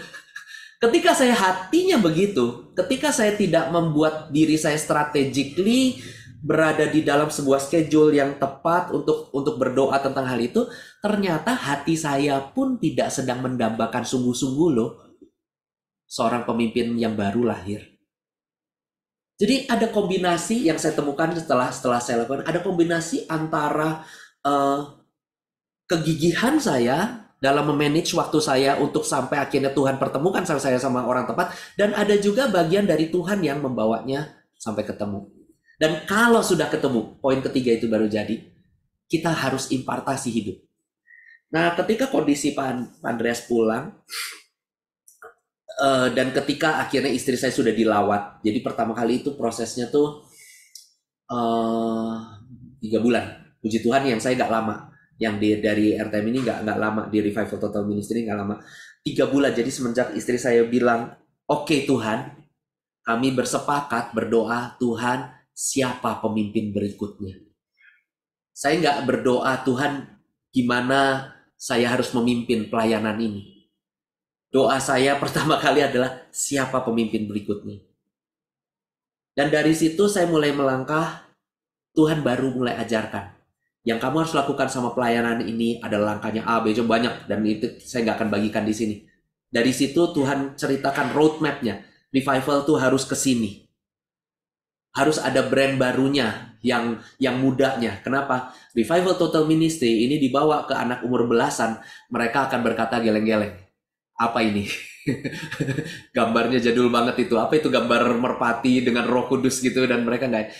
Ketika saya hatinya begitu, ketika saya tidak membuat diri saya strategically berada di dalam sebuah schedule yang tepat untuk berdoa tentang hal itu, ternyata hati saya pun tidak sedang mendambakan sungguh-sungguh loh seorang pemimpin yang baru lahir. Jadi ada kombinasi yang saya temukan setelah saya lakukan, ada kombinasi antara kegigihan saya dalam memanage waktu saya untuk sampai akhirnya Tuhan pertemukan saya sama orang tepat, dan ada juga bagian dari Tuhan yang membawanya sampai ketemu. Dan kalau sudah ketemu, poin ketiga itu baru jadi, kita harus impartasi hidup. Nah, ketika kondisi Pak Andreas pulang, dan ketika akhirnya istri saya sudah dilawat, jadi pertama kali itu prosesnya tuh 3 bulan. Puji Tuhan yang saya nggak lama, yang dari RTM ini nggak lama, di Revival Total Ministry nggak lama, 3 bulan. Jadi semenjak istri saya bilang, oke Tuhan, kami bersepakat berdoa, Tuhan siapa pemimpin berikutnya. Saya nggak berdoa, Tuhan gimana saya harus memimpin pelayanan ini. Doa saya pertama kali adalah siapa pemimpin berikutnya. Dan dari situ saya mulai melangkah, Tuhan baru mulai ajarkan. Yang kamu harus lakukan sama pelayanan ini adalah langkahnya A, B, C, banyak. Dan itu saya nggak akan bagikan di sini. Dari situ Tuhan ceritakan roadmap-nya. Revival tuh harus ke sini. Harus ada brand barunya, yang mudanya. Kenapa? Revival Total Ministry ini dibawa ke anak umur belasan, mereka akan berkata geleng-geleng. Apa ini? Gambarnya jadul banget itu. Apa itu gambar merpati dengan Roh Kudus gitu, dan mereka nggak.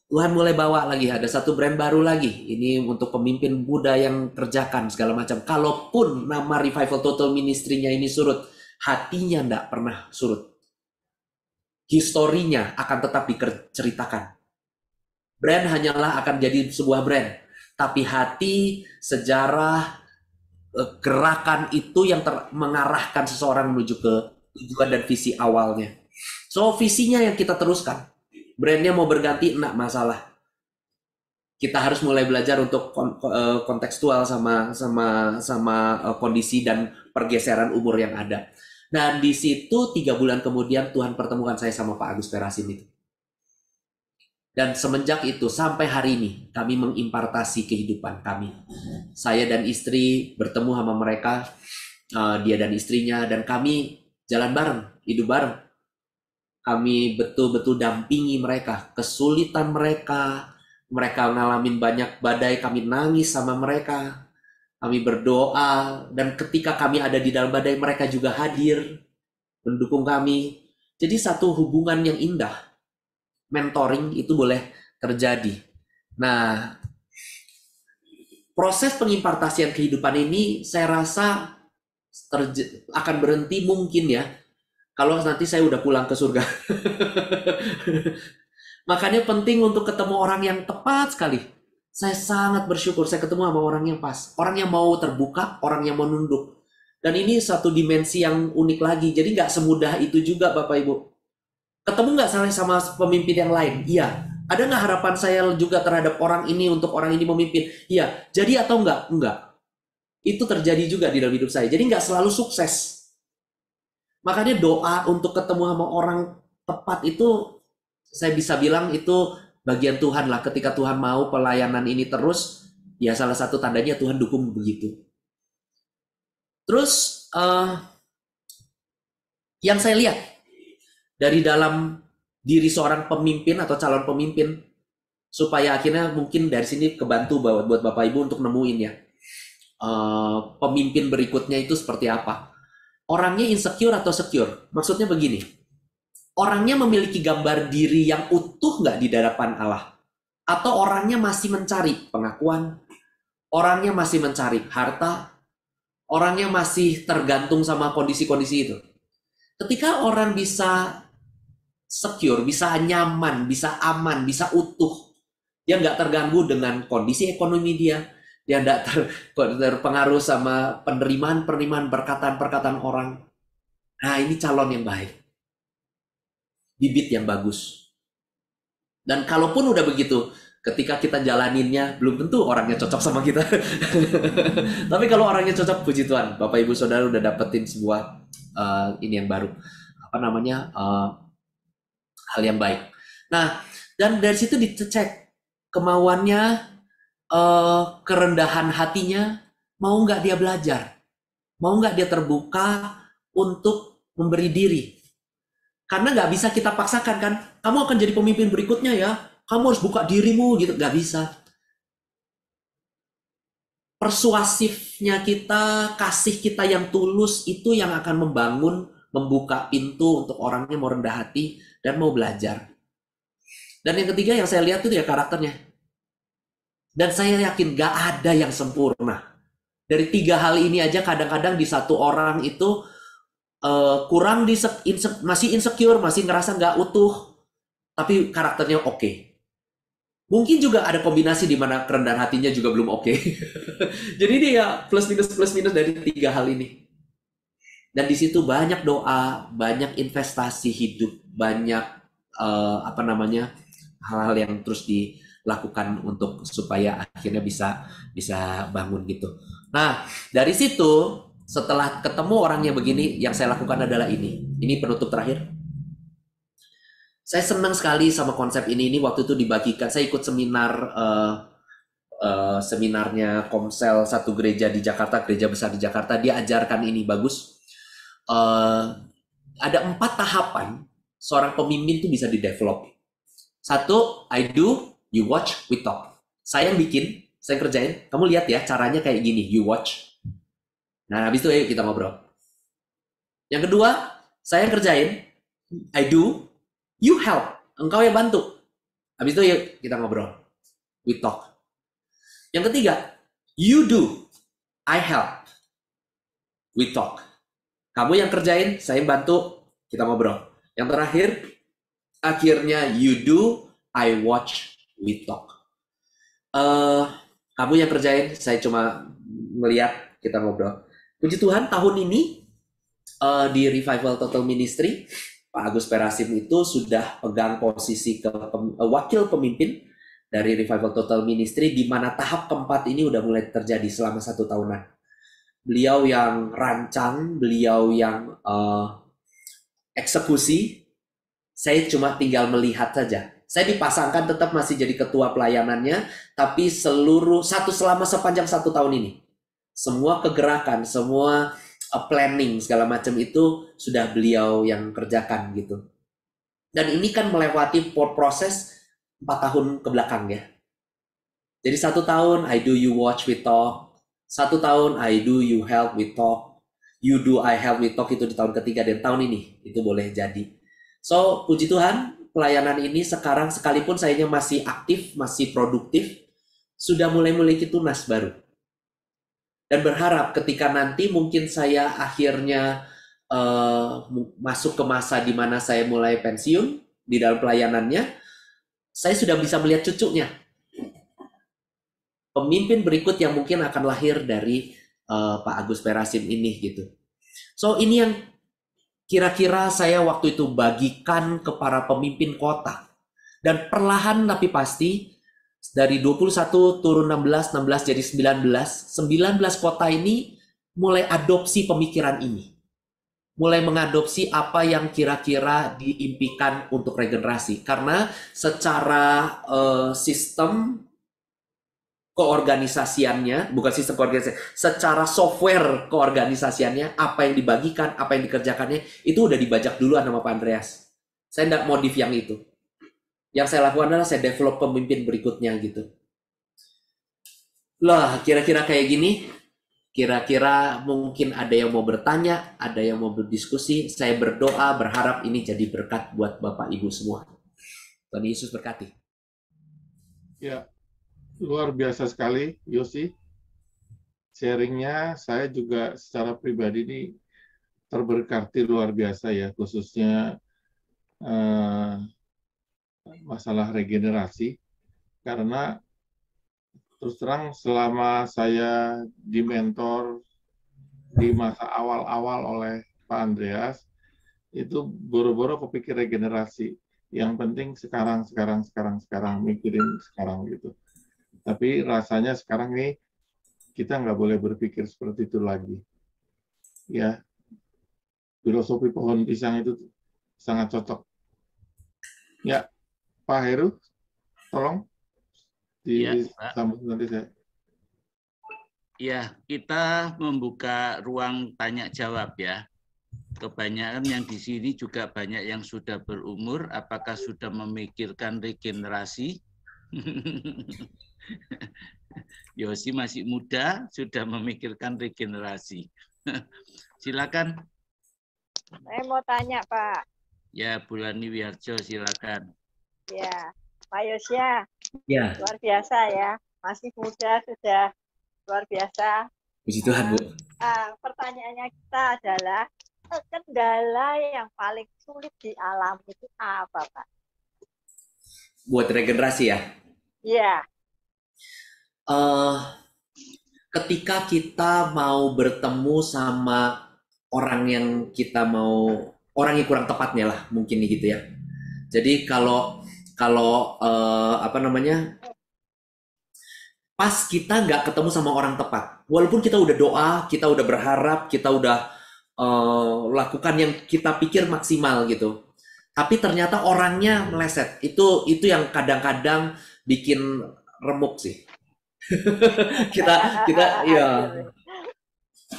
Tuhan mulai bawa lagi, ada satu brand baru lagi. Ini untuk pemimpin muda yang kerjakan segala macam. Kalaupun nama Revival Total Ministry-nya ini surut, hatinya nggak pernah surut. Historinya akan tetap diceritakan. Brand hanyalah akan jadi sebuah brand. Tapi hati, sejarah, gerakan itu yang mengarahkan seseorang menuju ke tujuan dan visi awalnya. So, visinya yang kita teruskan. Brandnya mau berganti, enggak masalah. Kita harus mulai belajar untuk kontekstual sama kondisi dan pergeseran umur yang ada. Nah, di situ 3 bulan kemudian Tuhan pertemukan saya sama Pak Agus Perasin itu. Dan semenjak itu sampai hari ini kami mengimpartasi kehidupan kami. Saya dan istri bertemu sama mereka, dia dan istrinya, dan kami jalan bareng, hidup bareng. Kami betul-betul dampingi mereka, kesulitan mereka ngalamin banyak badai, kami nangis sama mereka. Kami berdoa, dan ketika kami ada di dalam badai, mereka juga hadir, mendukung kami. Jadi satu hubungan yang indah. Mentoring itu boleh terjadi. Nah, proses pengimpartasian kehidupan ini saya rasa akan berhenti mungkin ya, kalau nanti saya udah pulang ke surga. Makanya penting untuk ketemu orang yang tepat sekali. Saya sangat bersyukur saya ketemu sama orang yang pas. Orang yang mau terbuka, orang yang mau nunduk. Dan ini satu dimensi yang unik lagi. Jadi nggak semudah itu juga Bapak Ibu. Ketemu nggak sama pemimpin yang lain? Iya. Ada nggak harapan saya juga terhadap orang ini untuk orang ini memimpin? Iya. Jadi atau enggak? Enggak. Itu terjadi juga di dalam hidup saya. Jadi nggak selalu sukses. Makanya doa untuk ketemu sama orang tepat itu, saya bisa bilang itu bagian Tuhan lah. Ketika Tuhan mau pelayanan ini terus, ya salah satu tandanya Tuhan dukung begitu. Terus yang saya lihat dari dalam diri seorang pemimpin atau calon pemimpin, supaya akhirnya mungkin dari sini kebantu buat Bapak Ibu untuk nemuin ya, pemimpin berikutnya itu seperti apa. Orangnya insecure atau secure? Maksudnya begini, orangnya memiliki gambar diri yang utuh nggak di hadapan Allah? Atau orangnya masih mencari pengakuan? Orangnya masih mencari harta? Orangnya masih tergantung sama kondisi-kondisi itu? Ketika orang bisa secure, bisa nyaman, bisa aman, bisa utuh, dia nggak terganggu dengan kondisi ekonomi dia nggak terpengaruh sama penerimaan perkataan orang. Nah, ini calon yang baik. Bibit yang bagus. Dan kalaupun udah begitu, ketika kita jalaninnya, belum tentu orangnya cocok sama kita. Tapi kalau orangnya cocok, puji Tuhan, Bapak Ibu Saudara udah dapetin sebuah ini yang baru. Hal yang baik. Nah, dan dari situ dicek kemauannya, kerendahan hatinya, mau nggak dia belajar, mau nggak dia terbuka untuk memberi diri. Karena nggak bisa kita paksakan kan, kamu akan jadi pemimpin berikutnya ya, kamu harus buka dirimu gitu, nggak bisa. persuasifnya kita, kasih kita yang tulus itu yang akan membangun, membuka pintu untuk orangnya mau rendah hati dan mau belajar. Dan yang ketiga yang saya lihat itu ya karakternya. Dan saya yakin gak ada yang sempurna. Dari 3 hal ini aja kadang-kadang di satu orang itu kurang masih insecure, masih ngerasa gak utuh, tapi karakternya oke. Mungkin juga ada kombinasi di mana kerendahan hatinya juga belum oke. Jadi ini ya plus minus dari 3 hal ini. Dan di situ banyak doa, banyak investasi hidup, banyak hal-hal yang terus dilakukan untuk supaya akhirnya bisa bangun gitu. Nah, dari situ setelah ketemu orangnya begini, yang saya lakukan adalah ini. Ini penutup terakhir. Saya senang sekali sama konsep ini. Ini waktu itu dibagikan. Saya ikut seminar seminarnya Komsel satu gereja di Jakarta, gereja besar di Jakarta. Dia ajarkan ini bagus. Ada 4 tahapan seorang pemimpin itu bisa di-develop. 1, I do, you watch, we talk. Saya yang bikin, saya kerjain. Kamu lihat ya caranya kayak gini, you watch. Nah, habis itu ayo kita ngobrol. Yang kedua, saya yang kerjain, I do, you help, engkau yang bantu. Habis itu yuk kita ngobrol. We talk. Yang ketiga, you do, I help. We talk. Kamu yang kerjain, saya yang bantu, kita ngobrol. Yang terakhir, akhirnya you do, I watch, we talk. Kamu yang kerjain, saya cuma melihat, kita ngobrol. Puji Tuhan, tahun ini di Revival Total Ministry, Pak Agus Perasim itu sudah pegang posisi wakil pemimpin dari Revival Total Ministry, di mana tahap keempat ini udah mulai terjadi selama 1 tahunan. Beliau yang rancang, beliau yang eksekusi, saya cuma tinggal melihat saja. Saya dipasangkan tetap masih jadi ketua pelayanannya, tapi selama sepanjang 1 tahun ini. Semua kegerakan, semua planning segala macam itu sudah beliau yang kerjakan gitu. Dan ini kan melewati proses 4 tahun ke belakang ya. Jadi 1 tahun I do, you watch, we talk. 1 tahun I do, you help, we talk. You do, I help, we talk itu di tahun ketiga, dan tahun ini itu boleh jadi. So puji Tuhan, pelayanan ini sekarang sekalipun sayanya masih aktif, masih produktif, sudah mulai memiliki tunas baru. Dan berharap ketika nanti mungkin saya akhirnya masuk ke masa di mana saya mulai pensiun di dalam pelayanannya, saya sudah bisa melihat cucunya. Pemimpin berikut yang mungkin akan lahir dari Pak Agus Perasim ini gitu. So ini yang kira-kira saya waktu itu bagikan ke para pemimpin kota. Dan perlahan tapi pasti, dari 21 turun 16 jadi 19 kota ini mulai adopsi pemikiran ini. Mulai mengadopsi apa yang kira-kira diimpikan untuk regenerasi. Karena secara sistem keorganisasiannya, bukan sistem keorganisasian, secara software keorganisasiannya, apa yang dibagikan, apa yang dikerjakannya, itu udah dibajak duluan sama Pak Andreas. Saya tidak modif yang itu. Yang saya lakukan adalah saya develop pemimpin berikutnya gitu. Lah, kira-kira kayak gini, kira-kira mungkin ada yang mau bertanya, ada yang mau berdiskusi. Saya berdoa, berharap ini jadi berkat buat Bapak Ibu semua. Tuhan Yesus berkati. Ya, luar biasa sekali, Yosi. Sharingnya saya juga secara pribadi ini terberkati luar biasa ya, khususnya masalah regenerasi. Karena terus terang selama saya dimentor di masa awal-awal oleh Pak Andreas, itu boro-boro kepikir regenerasi. Yang penting sekarang, mikirin sekarang gitu. Tapi rasanya sekarang nih kita nggak boleh berpikir seperti itu lagi. Ya, filosofi pohon pisang itu sangat cocok. Ya, Pak Heru, tolong disambut nanti saya. Ya, kita membuka ruang tanya jawab ya. Kebanyakan yang di sini juga banyak yang sudah berumur. Apakah sudah memikirkan regenerasi? Yosi masih muda, sudah memikirkan regenerasi. Silakan. Saya mau tanya, Pak. Ya, Bulani Wiharjo, silakan. Ya, Pak Yosya. Ya. Luar biasa ya. Masih muda sudah luar biasa. Puji Tuhan, Bu. Pertanyaannya kita adalah kendala yang paling sulit dialami itu apa, Pak? Buat regenerasi ya? Iya. Ketika kita mau bertemu sama orang yang kita mau, orang yang kurang tepatnya lah mungkin gitu ya. Jadi kalau apa namanya, pas kita nggak ketemu sama orang tepat, walaupun kita udah doa, kita udah berharap, kita udah lakukan yang kita pikir maksimal gitu, tapi ternyata orangnya meleset. Itu yang kadang-kadang bikin remuk sih. kita ya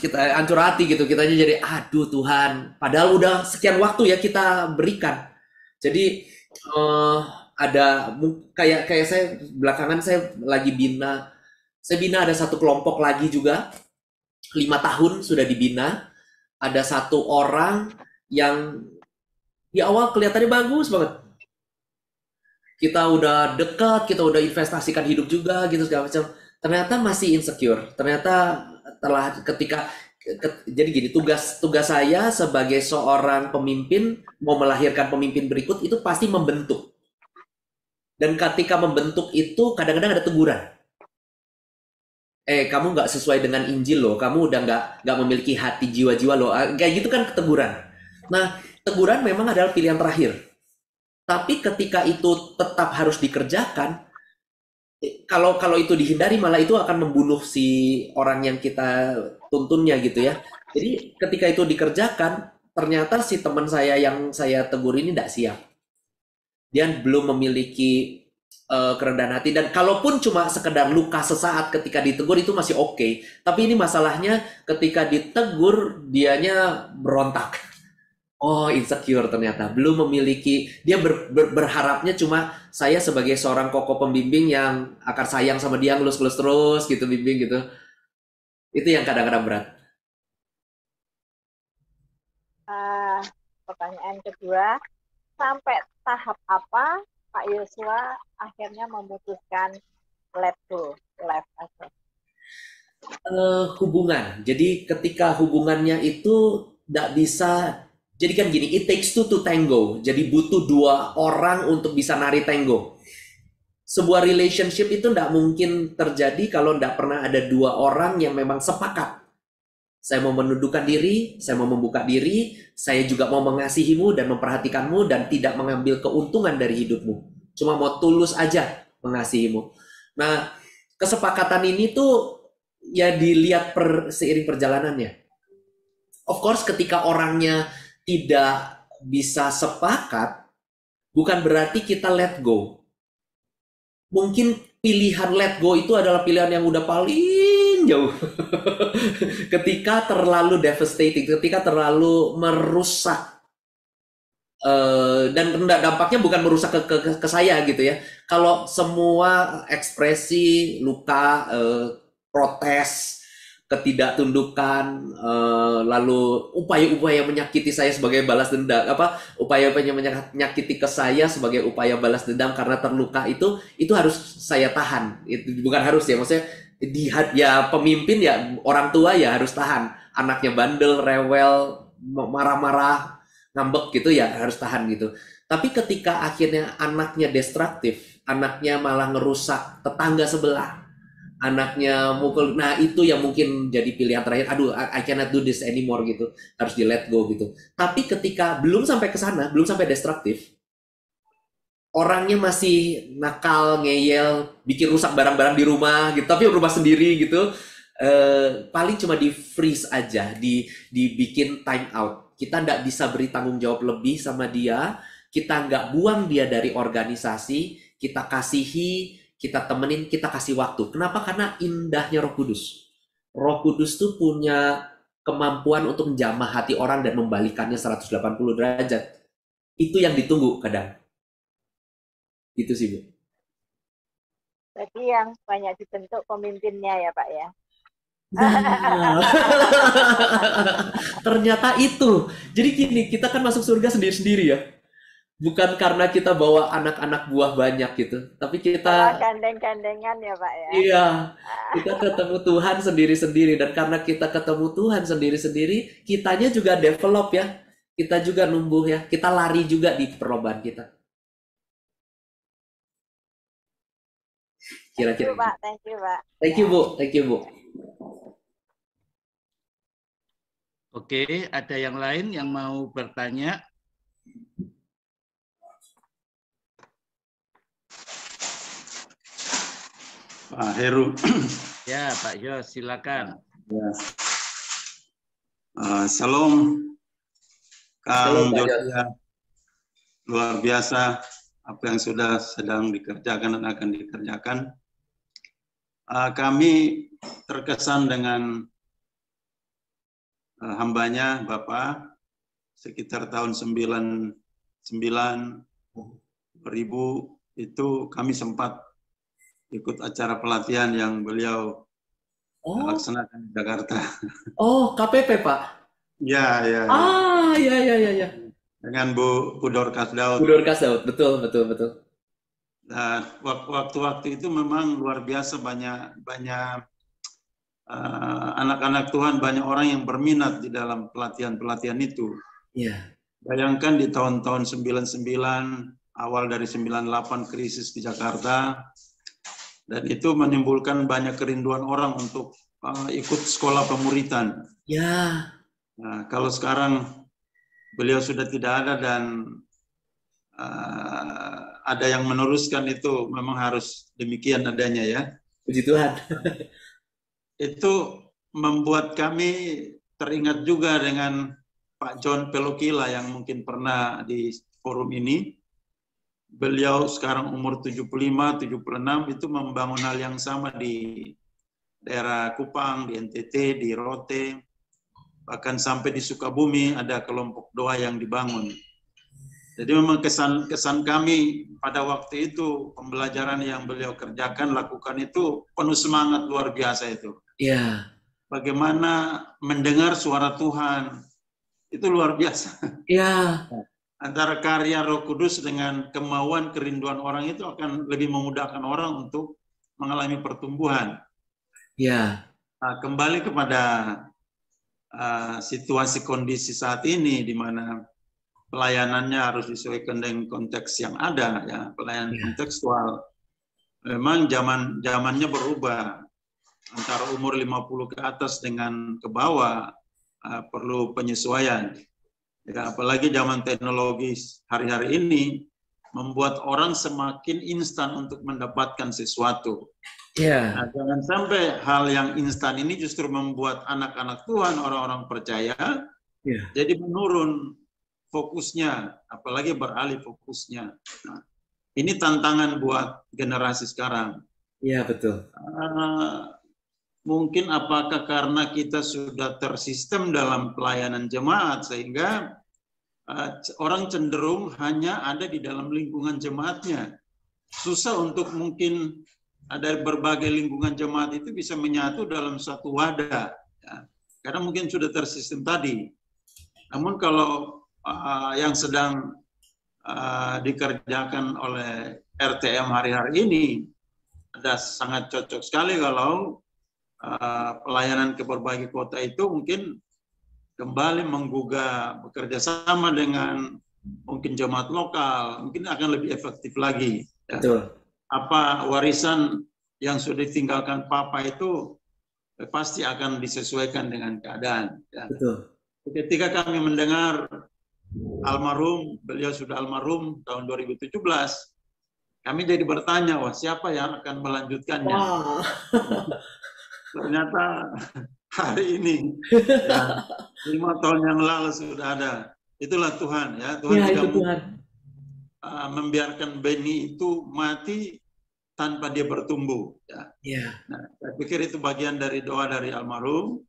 kita hancur hati gitu, kitanya jadi aduh Tuhan, padahal udah sekian waktu ya kita berikan. Jadi ada kayak saya belakangan saya lagi bina, ada satu kelompok lagi juga 5 tahun sudah dibina. Ada satu orang yang di awal kelihatannya bagus banget, kita udah dekat, kita udah investasikan hidup juga gitu segala macam. Ternyata masih insecure. Ternyata jadi gini, tugas saya sebagai seorang pemimpin, mau melahirkan pemimpin berikut itu pasti membentuk. Dan ketika membentuk itu kadang-kadang ada teguran. Kamu nggak sesuai dengan Injil loh, kamu udah nggak memiliki hati jiwa-jiwa loh. Kayak gitu kan teguran. Nah, teguran memang adalah pilihan terakhir. Tapi ketika itu tetap harus dikerjakan, kalau itu dihindari malah itu akan membunuh si orang yang kita tuntunnya gitu ya. Jadi ketika itu dikerjakan, ternyata si teman saya yang saya tegur ini tidak siap. Dia belum memiliki kerendahan hati, dan kalaupun cuma sekedar luka sesaat ketika ditegur itu masih oke. Tapi ini masalahnya ketika ditegur dianya berontak. Oh, insecure ternyata. Belum memiliki, dia berharapnya cuma saya sebagai seorang kokoh pembimbing yang akan sayang sama dia, ngelus-ngelus terus gitu, bimbing gitu. Itu yang kadang-kadang berat. Pertanyaan kedua, sampai tahap apa Pak Yosua akhirnya memutuskan let go, left aja? Hubungan. Jadi ketika hubungannya itu tidak bisa. Jadi kan gini, it takes two to tango. Jadi butuh 2 orang untuk bisa nari tango. Sebuah relationship itu tidak mungkin terjadi kalau tidak pernah ada 2 orang yang memang sepakat. Saya mau menundukkan diri, saya mau membuka diri, saya juga mau mengasihimu dan memperhatikanmu dan tidak mengambil keuntungan dari hidupmu. Cuma mau tulus aja mengasihimu. Nah, kesepakatan ini tuh ya dilihat seiring perjalanannya. Of course, ketika orangnya tidak bisa sepakat, bukan berarti kita let go. Mungkin pilihan let go itu adalah pilihan yang udah paling jauh. Ketika terlalu devastating, ketika terlalu merusak. Dan dampaknya bukan merusak ke saya gitu ya. Kalau semua ekspresi luka, protes, ketidaktundukan, lalu upaya-upaya menyakiti saya sebagai balas dendam, upaya-upaya menyakiti ke saya sebagai upaya balas dendam karena terluka, itu harus saya tahan. Itu bukan harus ya, maksudnya ya pemimpin ya, orang tua ya harus tahan. Anaknya bandel, rewel, marah-marah, ngambek gitu ya harus tahan gitu. Tapi ketika akhirnya anaknya destruktif, anaknya malah ngerusak tetangga sebelah, anaknya mukul, nah itu yang mungkin jadi pilihan terakhir. Aduh, I cannot do this anymore gitu, harus di let go gitu. Tapi ketika belum sampai ke sana, belum sampai destruktif, orangnya masih nakal, ngeyel, bikin rusak barang-barang di rumah gitu, tapi rumah sendiri gitu, paling cuma di freeze aja, dibikin time out. Kita nggak bisa beri tanggung jawab lebih sama dia, kita nggak buang dia dari organisasi, kita kasihi, kita temenin, kita kasih waktu. Kenapa? Karena indahnya Roh Kudus. Roh Kudus tuh punya kemampuan untuk menjamah hati orang dan membalikannya 180 derajat. Itu yang ditunggu kadang. Itu sih, Bu. Jadi yang banyak dibentuk pemimpinnya ya Pak ya. Nah, ternyata itu. Jadi gini, kita kan masuk surga sendiri-sendiri ya. Bukan karena kita bawa anak-anak buah banyak gitu, tapi Setelah kita, gandeng-gandengan ya Pak ya. iya, kita ketemu Tuhan sendiri-sendiri. Dan karena kita ketemu Tuhan sendiri-sendiri, kitanya juga develop ya. Kita juga numbuh ya. Kita lari juga di perlombaan kita. Thank you Kira-kira. Pak, thank you Pak. Thank you, Bu. Thank you, Bu. Oke, ada yang lain yang mau bertanya? Pak Heru. Ya, Pak Yos, silakan. Ya. Shalom, Kang Shalom, Pak Yos. Josia. Luar biasa apa yang sudah sedang dikerjakan dan akan dikerjakan. Kami terkesan dengan hambanya Bapak sekitar tahun 99 2000 itu kami sempat ikut acara pelatihan yang beliau laksanakan di Jakarta. Oh, KPP, Pak? Ya. Ya. Dengan Bu Dorcas Daud. Bu Dorcas Daud, betul. Dan waktu-waktu itu memang luar biasa banyak anak-anak Tuhan, banyak orang yang berminat di dalam pelatihan-pelatihan itu. Iya. Bayangkan di tahun-tahun 99, awal dari 98 krisis di Jakarta, dan itu menimbulkan banyak kerinduan orang untuk ikut sekolah pemuritan. Ya. Nah, kalau sekarang beliau sudah tidak ada dan ada yang meneruskan, itu memang harus demikian adanya ya. Puji Tuhan. Itu membuat kami teringat juga dengan Pak John Pelokila yang mungkin pernah di forum ini. Beliau sekarang umur 75, 76, itu membangun hal yang sama di daerah Kupang, di NTT, di Rote, bahkan sampai di Sukabumi ada kelompok doa yang dibangun. Jadi memang kesan kami pada waktu itu, pembelajaran yang beliau kerjakan, lakukan itu penuh semangat luar biasa itu. Iya. Bagaimana mendengar suara Tuhan, itu luar biasa. Iya. Antara karya Roh Kudus dengan kemauan, kerinduan orang itu akan lebih memudahkan orang untuk mengalami pertumbuhan. Iya. Nah, kembali kepada situasi kondisi saat ini, di mana pelayanannya harus disesuaikan dengan konteks yang ada, ya, pelayanan kontekstual. Memang zamannya berubah. Antara umur 50 ke atas dengan ke bawah perlu penyesuaian. Ya, apalagi zaman teknologi hari-hari ini membuat orang semakin instan untuk mendapatkan sesuatu. Iya. Nah, jangan sampai hal yang instan ini justru membuat anak-anak Tuhan, orang-orang percaya, jadi menurun fokusnya, apalagi beralih fokusnya. Nah, ini tantangan buat generasi sekarang. Iya, betul. Mungkin apakah karena kita sudah tersistem dalam pelayanan jemaat sehingga orang cenderung hanya ada di dalam lingkungan jemaatnya. Susah untuk mungkin ada berbagai lingkungan jemaat itu bisa menyatu dalam satu wadah, ya, karena mungkin sudah tersistem tadi. Namun kalau yang sedang dikerjakan oleh RTM hari-hari ini, ada sangat cocok sekali kalau pelayanan ke berbagai kota itu mungkin kembali menggugah, bekerja sama dengan mungkin jemaat lokal, mungkin akan lebih efektif lagi. Ya. Betul. Apa warisan yang sudah ditinggalkan Papa itu pasti akan disesuaikan dengan keadaan. Ya. Betul. Ketika kami mendengar almarhum, beliau sudah almarhum tahun 2017, kami jadi bertanya, wah siapa yang akan melanjutkannya? Wow. Ternyata hari ini, ya, 5 tahun yang lalu sudah ada. Itulah Tuhan, ya. Tuhan tidak membiarkan benih itu mati tanpa dia bertumbuh. Ya. Nah, saya pikir itu bagian dari doa dari almarhum,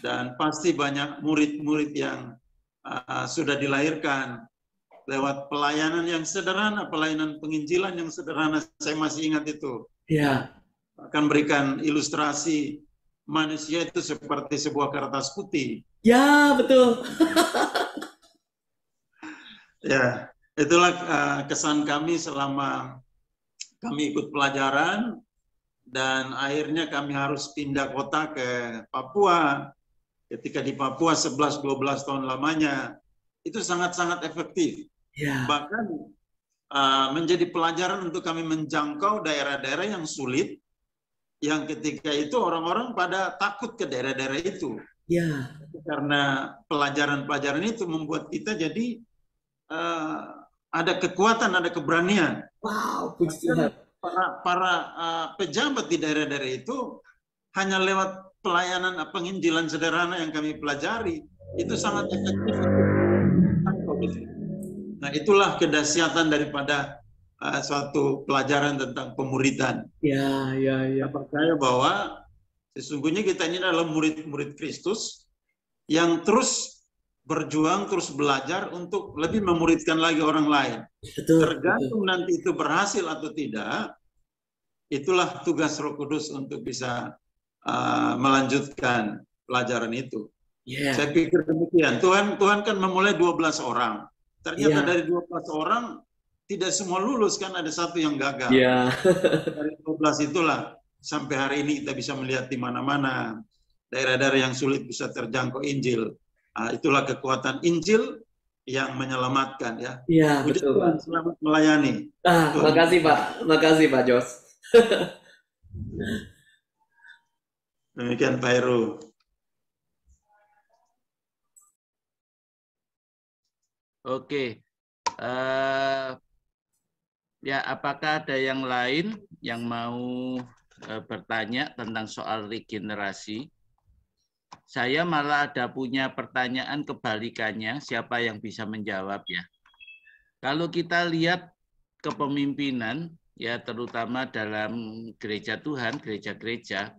dan pasti banyak murid-murid yang sudah dilahirkan lewat pelayanan yang sederhana, pelayanan penginjilan yang sederhana. Saya masih ingat itu. Ya, Akan berikan ilustrasi manusia itu seperti sebuah kertas putih. ya betul. Ya, itulah kesan kami selama kami ikut pelajaran, dan akhirnya kami harus pindah kota ke Papua. Ketika di Papua 11-12 tahun lamanya, itu sangat-sangat efektif. Ya, Bahkan menjadi pelajaran untuk kami menjangkau daerah-daerah yang sulit, yang ketika itu orang-orang pada takut ke daerah-daerah itu. ya, Karena pelajaran-pelajaran itu membuat kita jadi ada kekuatan, ada keberanian. wow, puji Tuhan. Para pejabat di daerah-daerah itu hanya lewat pelayanan penginjilan sederhana yang kami pelajari, itu sangat efektif. Nah, itulah kedahsyatan daripada suatu pelajaran tentang pemuridan. Ya, Saya percaya bahwa sesungguhnya kita ini adalah murid-murid Kristus yang terus berjuang, terus belajar untuk lebih memuridkan lagi orang lain. betul. Tergantung nanti itu berhasil atau tidak, itulah tugas Roh Kudus untuk bisa melanjutkan pelajaran itu. Ya, Saya pikir demikian. Tuhan kan memulai 12 orang. Ternyata ya, dari 12 orang tidak semua lulus, kan ada satu yang gagal. ya, Dari 12 itulah sampai hari ini kita bisa melihat di mana-mana daerah-daerah yang sulit bisa terjangkau Injil. Itulah kekuatan Injil yang menyelamatkan, ya. ya, Puji betul, Tuhan, Pak. selamat melayani. Makasih Pak Jos. Demikian Pak Heru. Oke. Ya, apakah ada yang lain yang mau bertanya tentang soal regenerasi? Saya malah ada punya pertanyaan kebalikannya, siapa yang bisa menjawab ya? Kalau kita lihat kepemimpinan, ya terutama dalam gereja Tuhan, gereja-gereja,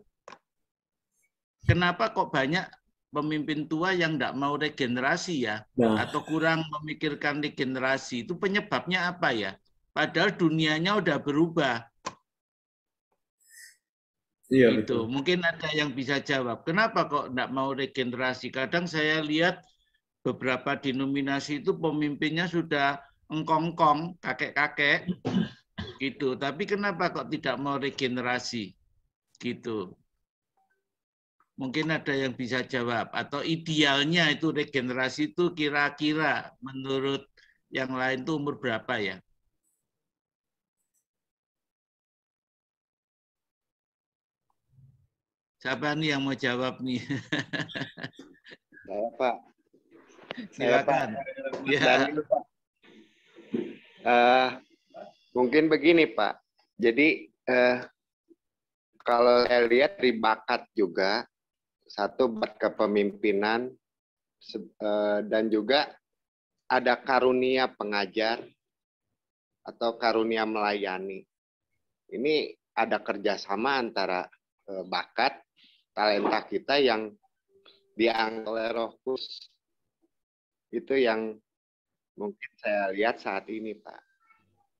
kenapa kok banyak pemimpin tua yang tidak mau regenerasi ya? Nah, Atau kurang memikirkan regenerasi, itu penyebabnya apa ya? Padahal dunianya udah berubah. iya Gitu. betul. Mungkin ada yang bisa jawab. Kenapa kok tidak mau regenerasi? Kadang saya lihat beberapa denominasi itu pemimpinnya sudah engkongkong, kakek-kakek, gitu. Tapi kenapa kok tidak mau regenerasi? Gitu. Mungkin ada yang bisa jawab. Atau idealnya itu regenerasi itu kira-kira menurut yang lain itu umur berapa ya? Siapa nih yang mau jawab nih? Saya Pak. Silakan. Ya. Mungkin begini Pak. Jadi kalau saya lihat dari bakat juga, satu bakat kepemimpinan dan juga ada karunia pengajar atau karunia melayani. Ini ada kerjasama antara bakat, talenta kita yang diangkat oleh Roh Kudus. Itu yang mungkin saya lihat saat ini, Pak.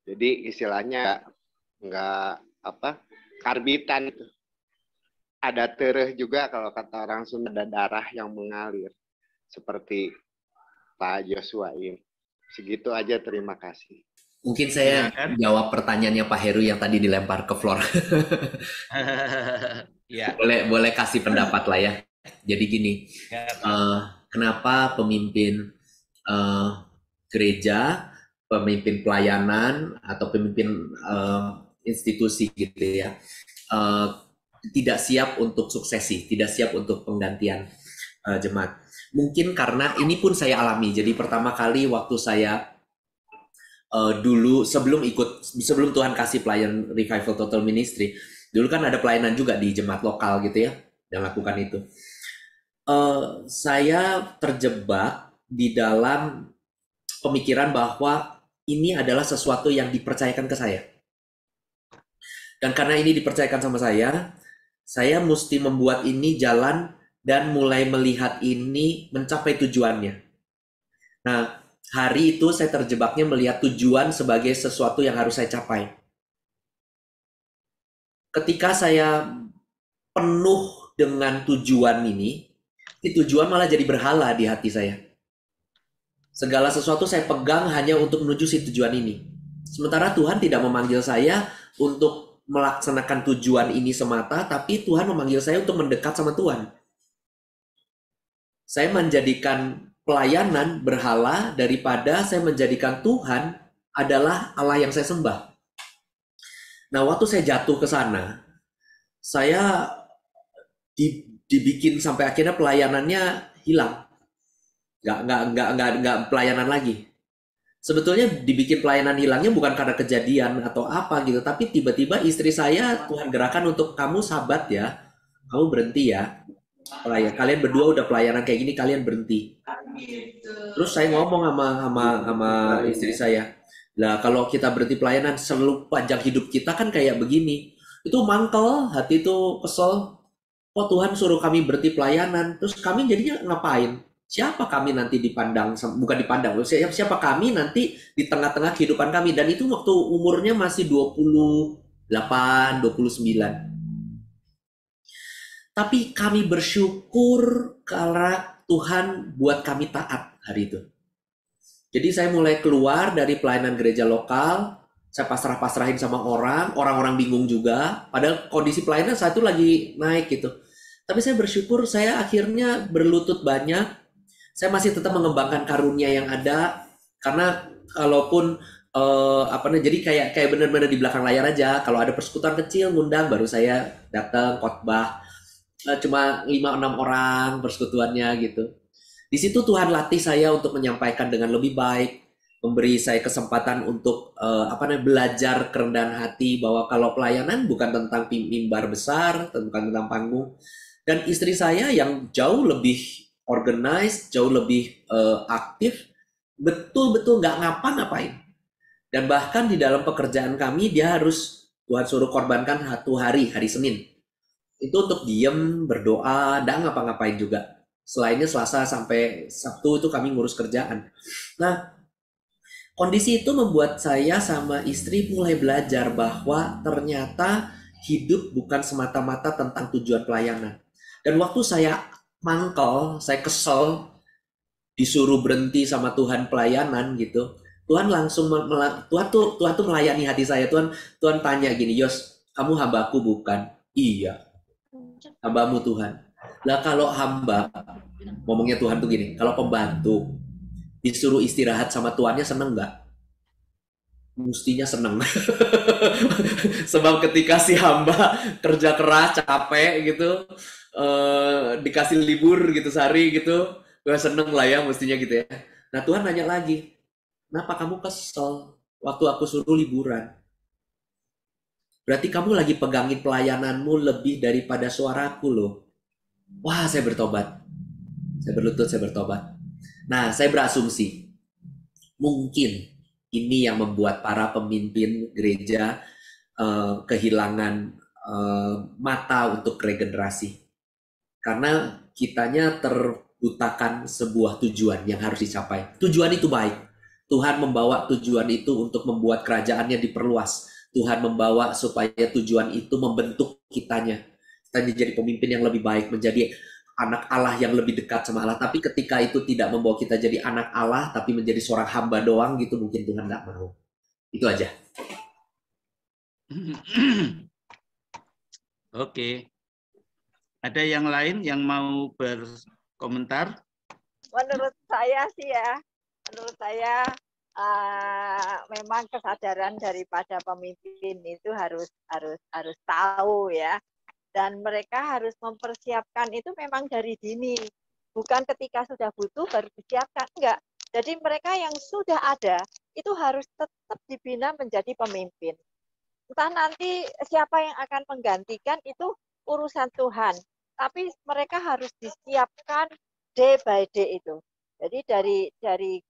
Jadi istilahnya nggak karbitan itu. Ada tereh juga kalau kata orang Sunda, ada darah yang mengalir seperti Pak Joshua ini. Segitu aja, terima kasih. Mungkin saya jawab pertanyaannya Pak Heru yang tadi dilempar ke floor. Ya. Boleh kasih pendapat lah ya. Jadi gini, kenapa pemimpin gereja, pemimpin pelayanan atau pemimpin institusi gitu ya, tidak siap untuk suksesi, tidak siap untuk penggantian jemaat. Mungkin karena ini pun saya alami. Jadi pertama kali waktu saya dulu sebelum Tuhan kasih pelayanan Revival Total Ministry, dulu kan ada pelayanan juga di jemaat lokal gitu ya, dan lakukan itu. Saya terjebak di dalam pemikiran bahwa ini adalah sesuatu yang dipercayakan ke saya. Dan karena ini dipercayakan sama saya mesti membuat ini jalan dan mulai melihat ini mencapai tujuannya. Nah, hari itu saya terjebaknya melihat tujuan sebagai sesuatu yang harus saya capai. ketika saya penuh dengan tujuan ini, si tujuan malah jadi berhala di hati saya. Segala sesuatu saya pegang hanya untuk menuju si tujuan ini. Sementara Tuhan tidak memanggil saya untuk melaksanakan tujuan ini semata, tapi Tuhan memanggil saya untuk mendekat sama Tuhan. Saya menjadikan pelayanan berhala daripada saya menjadikan Tuhan adalah Allah yang saya sembah. Nah, waktu saya jatuh ke sana, saya dibikin sampai akhirnya pelayanannya hilang. Nggak pelayanan lagi. Sebetulnya dibikin pelayanan hilangnya bukan karena kejadian atau apa gitu, tapi tiba-tiba istri saya Tuhan gerakan untuk kamu sabat ya, kamu berhenti ya. Kalian berdua udah pelayanan kayak gini, kalian berhenti. Terus saya ngomong sama istri saya, lah kalau kita berhenti pelayanan seluruh panjang hidup kita kan kayak begini. Itu mangkel, hati itu kesel. Kok Tuhan suruh kami berhenti pelayanan, terus kami jadinya ngapain? Siapa kami nanti dipandang, bukan dipandang, siapa kami nanti di tengah-tengah kehidupan kami. Dan itu waktu umurnya masih 28, 29. Tapi kami bersyukur karena Tuhan buat kami taat hari itu. Jadi saya mulai keluar dari pelayanan gereja lokal, saya pasrah-pasrahin sama orang-orang bingung juga, padahal kondisi pelayanan saat itu lagi naik gitu. Tapi saya bersyukur saya akhirnya berlutut banyak, saya masih tetap mengembangkan karunia yang ada, karena kalaupun jadi kayak benar-benar di belakang layar aja, kalau ada persekutuan kecil ngundang baru saya datang khotbah, cuma 5-6 orang persekutuannya gitu. Di situ Tuhan latih saya untuk menyampaikan dengan lebih baik, memberi saya kesempatan untuk belajar kerendahan hati, bahwa kalau pelayanan bukan tentang mimbar besar, bukan tentang panggung. Dan istri saya yang jauh lebih organized, jauh lebih aktif, betul-betul nggak ngapa-ngapain. Dan bahkan di dalam pekerjaan kami, dia harus Tuhan suruh korbankan 1 hari Senin. Itu untuk diem, berdoa, nggak ngapa-ngapain juga. Selainnya Selasa sampai Sabtu itu kami ngurus kerjaan. Nah, kondisi itu membuat saya sama istri mulai belajar bahwa ternyata hidup bukan semata-mata tentang tujuan pelayanan. Dan waktu saya mangkel, saya kesel, disuruh berhenti sama Tuhan pelayanan gitu, Tuhan langsung Tuhan tuh melayani hati saya. Tuhan tanya gini, Yos, kamu hambaku bukan? Iya, hambamu Tuhan. Lah kalau hamba, ngomongnya Tuhan tuh gini, kalau pembantu disuruh istirahat sama tuannya seneng nggak? Mestinya seneng. Sebab ketika si hamba kerja keras, capek gitu, dikasih libur gitu sehari gitu, gue seneng lah ya mestinya gitu ya. Nah Tuhan nanya lagi, kenapa kamu kesel waktu aku suruh liburan? Berarti kamu lagi pegangin pelayananmu lebih daripada suaraku loh. Wah, saya bertobat. Saya berlutut, saya bertobat. Nah, saya berasumsi, mungkin ini yang membuat para pemimpin gereja kehilangan mata untuk regenerasi. Karena kitanya terbutakan sebuah tujuan yang harus dicapai. Tujuan itu baik. Tuhan membawa tujuan itu untuk membuat kerajaannya diperluas. Tuhan membawa supaya tujuan itu membentuk kitanya. Kita menjadi pemimpin yang lebih baik, menjadi anak Allah yang lebih dekat sama Allah. Tapi ketika itu tidak membawa kita jadi anak Allah, tapi menjadi seorang hamba doang gitu, mungkin Tuhan nggak mau. Itu aja. Oke. Ada yang lain yang mau berkomentar? Menurut saya sih ya, menurut saya memang kesadaran daripada pemimpin itu harus tahu ya, dan mereka harus mempersiapkan itu memang dari dini, bukan ketika sudah butuh baru disiapkan, enggak. Jadi mereka yang sudah ada itu harus tetap dibina menjadi pemimpin. Entah nanti siapa yang akan menggantikan itu urusan Tuhan, tapi mereka harus disiapkan day by day itu. Jadi dari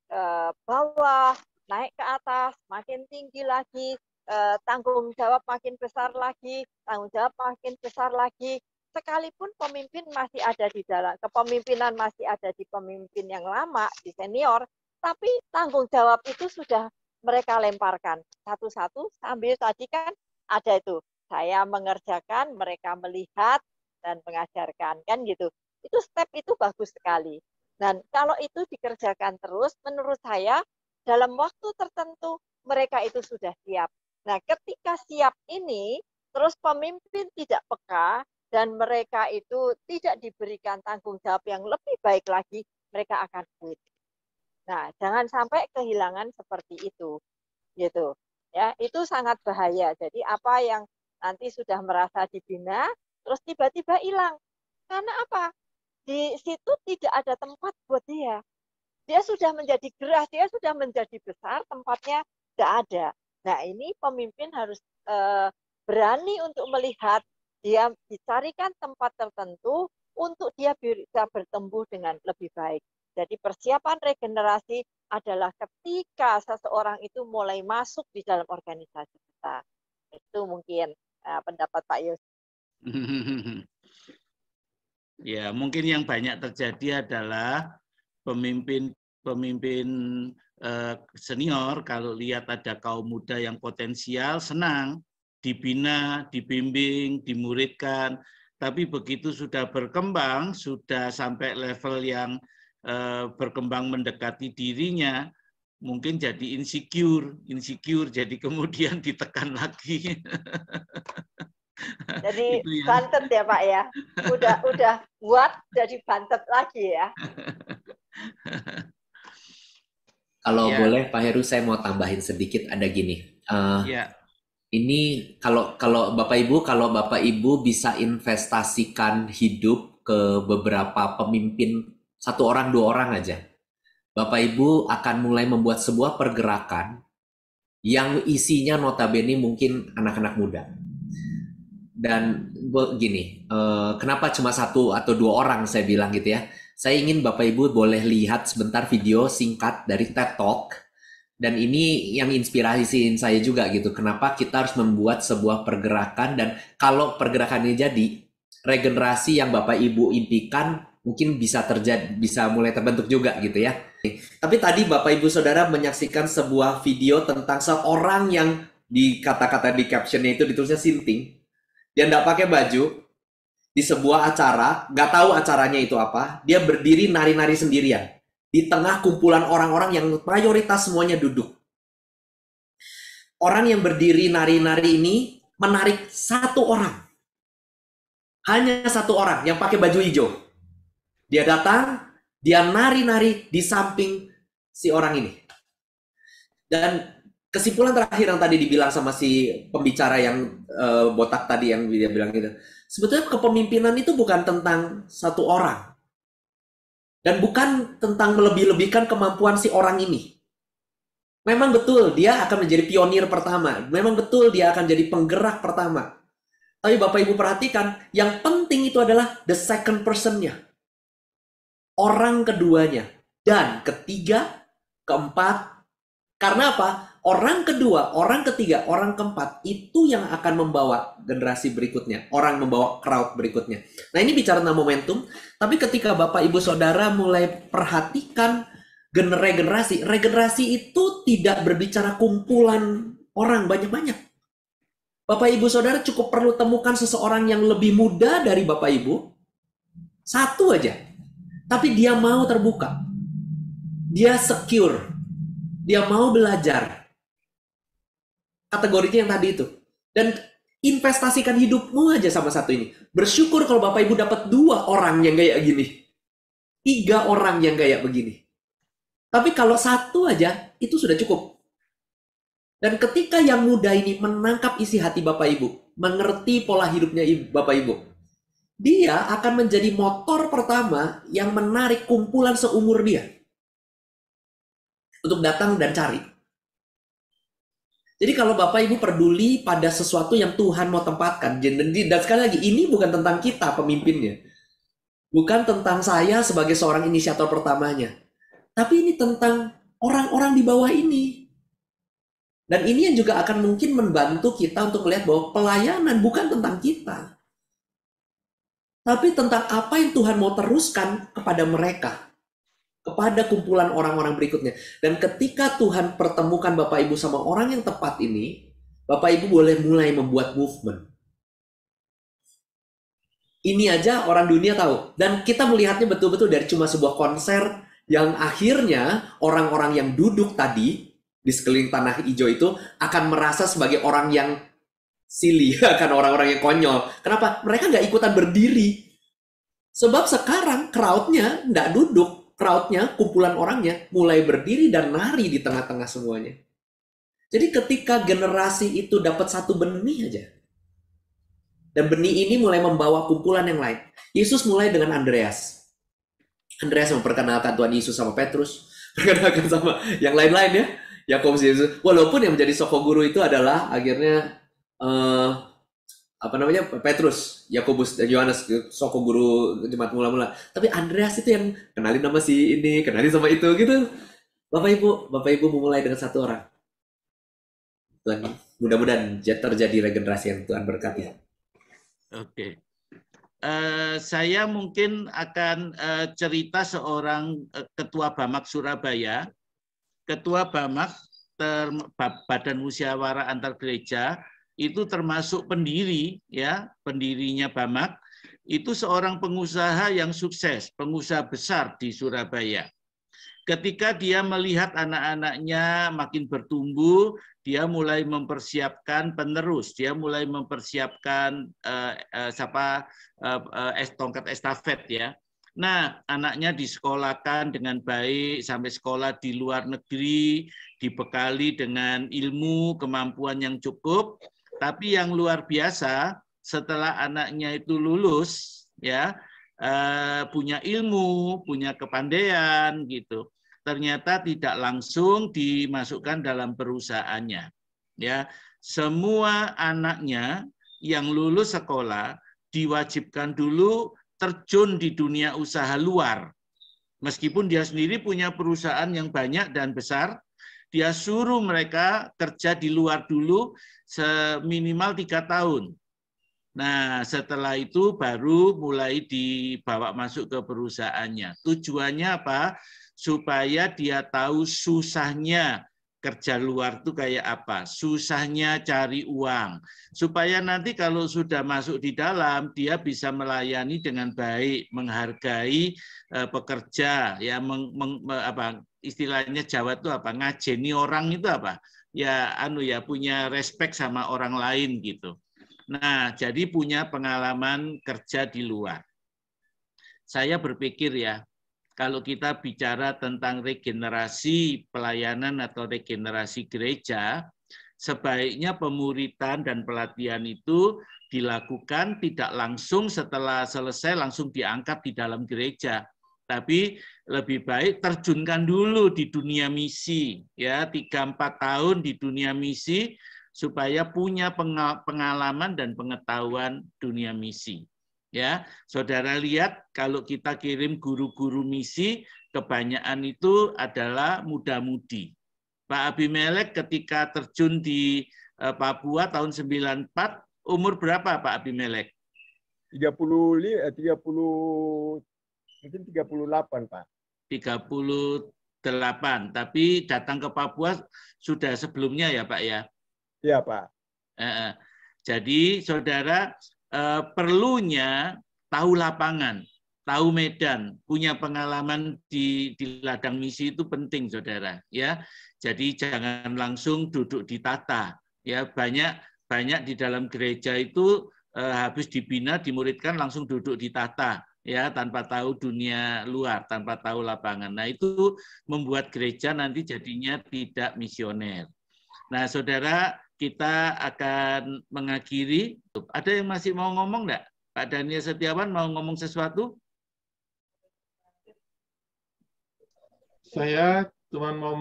bawah naik ke atas, makin tinggi lagi, tanggung jawab makin besar lagi, tanggung jawab makin besar lagi. Sekalipun pemimpin masih ada di dalam kepemimpinan, masih ada di pemimpin yang lama, di senior, tapi tanggung jawab itu sudah mereka lemparkan satu-satu, sambil tadi kan ada itu saya mengerjakan, mereka melihat dan mengajarkan, kan gitu. Itu step itu bagus sekali. Dan kalau itu dikerjakan terus, menurut saya dalam waktu tertentu mereka itu sudah siap. Nah, ketika siap ini, terus pemimpin tidak peka dan mereka itu tidak diberikan tanggung jawab yang lebih baik lagi, mereka akan quit. Nah, jangan sampai kehilangan seperti itu, gitu. Ya, itu sangat bahaya. Jadi apa yang nanti sudah merasa dibina, terus tiba-tiba hilang. Karena apa? Di situ tidak ada tempat buat dia. Dia sudah menjadi gerah, dia sudah menjadi besar, tempatnya tidak ada. Nah, ini pemimpin harus berani untuk melihat, dia dicarikan tempat tertentu untuk dia bisa bertumbuh dengan lebih baik. Jadi persiapan regenerasi adalah ketika seseorang itu mulai masuk di dalam organisasi kita. Itu mungkin pendapat Pak Yus. Ya, mungkin yang banyak terjadi adalah pemimpin senior kalau lihat ada kaum muda yang potensial, senang dibina, dibimbing, dimuridkan. Tapi begitu sudah berkembang, sudah sampai level yang berkembang mendekati dirinya, mungkin jadi insecure, jadi kemudian ditekan lagi. Jadi bantet ya Pak ya, udah buat jadi bantet lagi ya. Kalau boleh Pak Heru, saya mau tambahin sedikit, ada gini. Ini kalau Bapak Ibu bisa investasikan hidup ke beberapa pemimpin, 1 orang 2 orang aja, Bapak Ibu akan mulai membuat sebuah pergerakan yang isinya notabene mungkin anak-anak muda. Dan begini, kenapa cuma 1 atau 2 orang saya bilang gitu ya. Saya ingin Bapak Ibu boleh lihat sebentar video singkat dari TED Talk. Dan ini yang inspirasiin saya juga gitu. Kenapa kita harus membuat sebuah pergerakan, dan kalau pergerakan ini jadi, regenerasi yang Bapak Ibu impikan mungkin bisa terjadi, bisa mulai terbentuk juga gitu ya. Tapi tadi Bapak Ibu Saudara menyaksikan sebuah video tentang seorang yang di kata-kata di captionnya itu ditulisnya sinting. Dia nggak pakai baju, di sebuah acara, nggak tahu acaranya itu apa, dia berdiri nari-nari sendirian di tengah kumpulan orang-orang yang mayoritas semuanya duduk. Orang yang berdiri nari-nari ini menarik 1 orang. Hanya 1 orang yang pakai baju hijau. Dia datang, dia nari-nari di samping si orang ini. Dan kesimpulan terakhir yang tadi dibilang sama si pembicara yang botak tadi, yang dia bilang gitu, sebetulnya kepemimpinan itu bukan tentang 1 orang. Dan bukan tentang melebih-lebihkan kemampuan si orang ini. Memang betul dia akan menjadi pionir pertama. Memang betul dia akan jadi penggerak pertama. Tapi Bapak Ibu perhatikan, yang penting itu adalah the second person-nya. Orang keduanya. Dan ketiga, keempat. Karena apa? Orang kedua, orang ketiga, orang keempat itu yang akan membawa generasi berikutnya, orang membawa crowd berikutnya. Nah, ini bicara tentang momentum, tapi ketika Bapak Ibu Saudara mulai perhatikan regenerasi itu tidak berbicara kumpulan orang banyak-banyak. Bapak Ibu Saudara cukup perlu temukan seseorang yang lebih muda dari Bapak Ibu, 1 aja. Tapi dia mau terbuka. Dia secure. Dia mau belajar. Kategorinya yang tadi itu. Dan investasikan hidupmu aja sama 1 ini. Bersyukur kalau Bapak Ibu dapat 2 orang yang kayak gini. 3 orang yang kayak begini. Tapi kalau 1 aja, itu sudah cukup. Dan ketika yang muda ini menangkap isi hati Bapak Ibu, mengerti pola hidupnya Bapak Ibu, dia akan menjadi motor pertama yang menarik kumpulan seumur dia untuk datang dan cari. Jadi kalau Bapak Ibu peduli pada sesuatu yang Tuhan mau tempatkan, dan sekali lagi, ini bukan tentang kita pemimpinnya. Bukan tentang saya sebagai seorang inisiator pertamanya. Tapi ini tentang orang-orang di bawah ini. Dan ini yang juga akan mungkin membantu kita untuk melihat bahwa pelayanan bukan tentang kita. Tapi tentang apa yang Tuhan mau teruskan kepada mereka. Kepada kumpulan orang-orang berikutnya. Dan ketika Tuhan pertemukan Bapak Ibu sama orang yang tepat ini, Bapak Ibu boleh mulai membuat movement. Ini aja orang dunia tahu. Dan kita melihatnya betul-betul dari cuma sebuah konser yang akhirnya orang-orang yang duduk tadi di sekeliling tanah hijau itu akan merasa sebagai orang yang silly, akan orang-orang yang konyol. Kenapa? Mereka nggak ikutan berdiri. Sebab sekarang crowd-nya nggak duduk. Crowd-nya, kumpulan orangnya, mulai berdiri dan nari di tengah-tengah semuanya. Jadi ketika generasi itu dapat satu benih aja, dan benih ini mulai membawa kumpulan yang lain. Yesus mulai dengan Andreas. Andreas memperkenalkan Tuhan Yesus sama Petrus, perkenalkan sama yang lain-lain ya. Yakobus, Yesus. Walaupun yang menjadi soko guru itu adalah akhirnya Petrus, Yakobus, dan Yohanes, soko guru jemaat mula-mula. Tapi Andreas itu yang kenalin nama si ini, kenalin sama itu gitu. Bapak Ibu memulai dengan satu orang. Tuhan, mudah-mudahan terjadi regenerasi yang Tuhan berkati. Oke. Saya mungkin akan cerita seorang ketua Bamak Surabaya. Ketua Bamak Badan Musyawarah Antar Gereja itu termasuk pendiri, ya, pendirinya Bamak itu seorang pengusaha yang sukses, pengusaha besar di Surabaya. Ketika dia melihat anak-anaknya makin bertumbuh, dia mulai mempersiapkan penerus, dia mulai mempersiapkan tongkat estafet ya. Nah, anaknya disekolahkan dengan baik sampai sekolah di luar negeri, dibekali dengan ilmu, kemampuan yang cukup. Tapi yang luar biasa, setelah anaknya itu lulus, ya, punya ilmu, punya kepandaian gitu, ternyata tidak langsung dimasukkan dalam perusahaannya. Ya, semua anaknya yang lulus sekolah diwajibkan dulu terjun di dunia usaha luar. Meskipun dia sendiri punya perusahaan yang banyak dan besar, dia suruh mereka kerja di luar dulu seminimal 3 tahun. Nah, setelah itu baru mulai dibawa masuk ke perusahaannya. Tujuannya apa? Supaya dia tahu susahnya kerja luar itu kayak apa, susahnya cari uang, supaya nanti kalau sudah masuk di dalam dia bisa melayani dengan baik, menghargai pekerja, ya, istilahnya Jawa itu apa, ngajeni orang itu apa, ya punya respect sama orang lain gitu. Nah, jadi punya pengalaman kerja di luar. Saya berpikir ya, kalau kita bicara tentang regenerasi pelayanan atau regenerasi gereja, sebaiknya pemuritan dan pelatihan itu dilakukan tidak langsung setelah selesai langsung diangkat di dalam gereja. Tapi lebih baik terjunkan dulu di dunia misi, ya 3-4 tahun di dunia misi supaya punya pengalaman dan pengetahuan dunia misi. Ya, saudara lihat kalau kita kirim guru-guru misi, kebanyakan itu adalah muda-mudi. Pak Abimelek ketika terjun di Papua tahun 94, umur berapa Pak Abimelek? 38, Pak. 38, tapi datang ke Papua sudah sebelumnya ya Pak ya? Iya Pak. Jadi saudara perlunya tahu lapangan, tahu medan, punya pengalaman di ladang misi itu penting, saudara. Ya, jadi jangan langsung duduk di tata. Ya, banyak di dalam gereja itu habis dibina, dimuridkan langsung duduk di tata, ya, tanpa tahu dunia luar, tanpa tahu lapangan. Nah, itu membuat gereja nanti jadinya tidak misioner. Nah, saudara, kita akan mengakhiri. Ada yang masih mau ngomong enggak? Pak Daniel Setiawan mau ngomong sesuatu? Saya cuma mau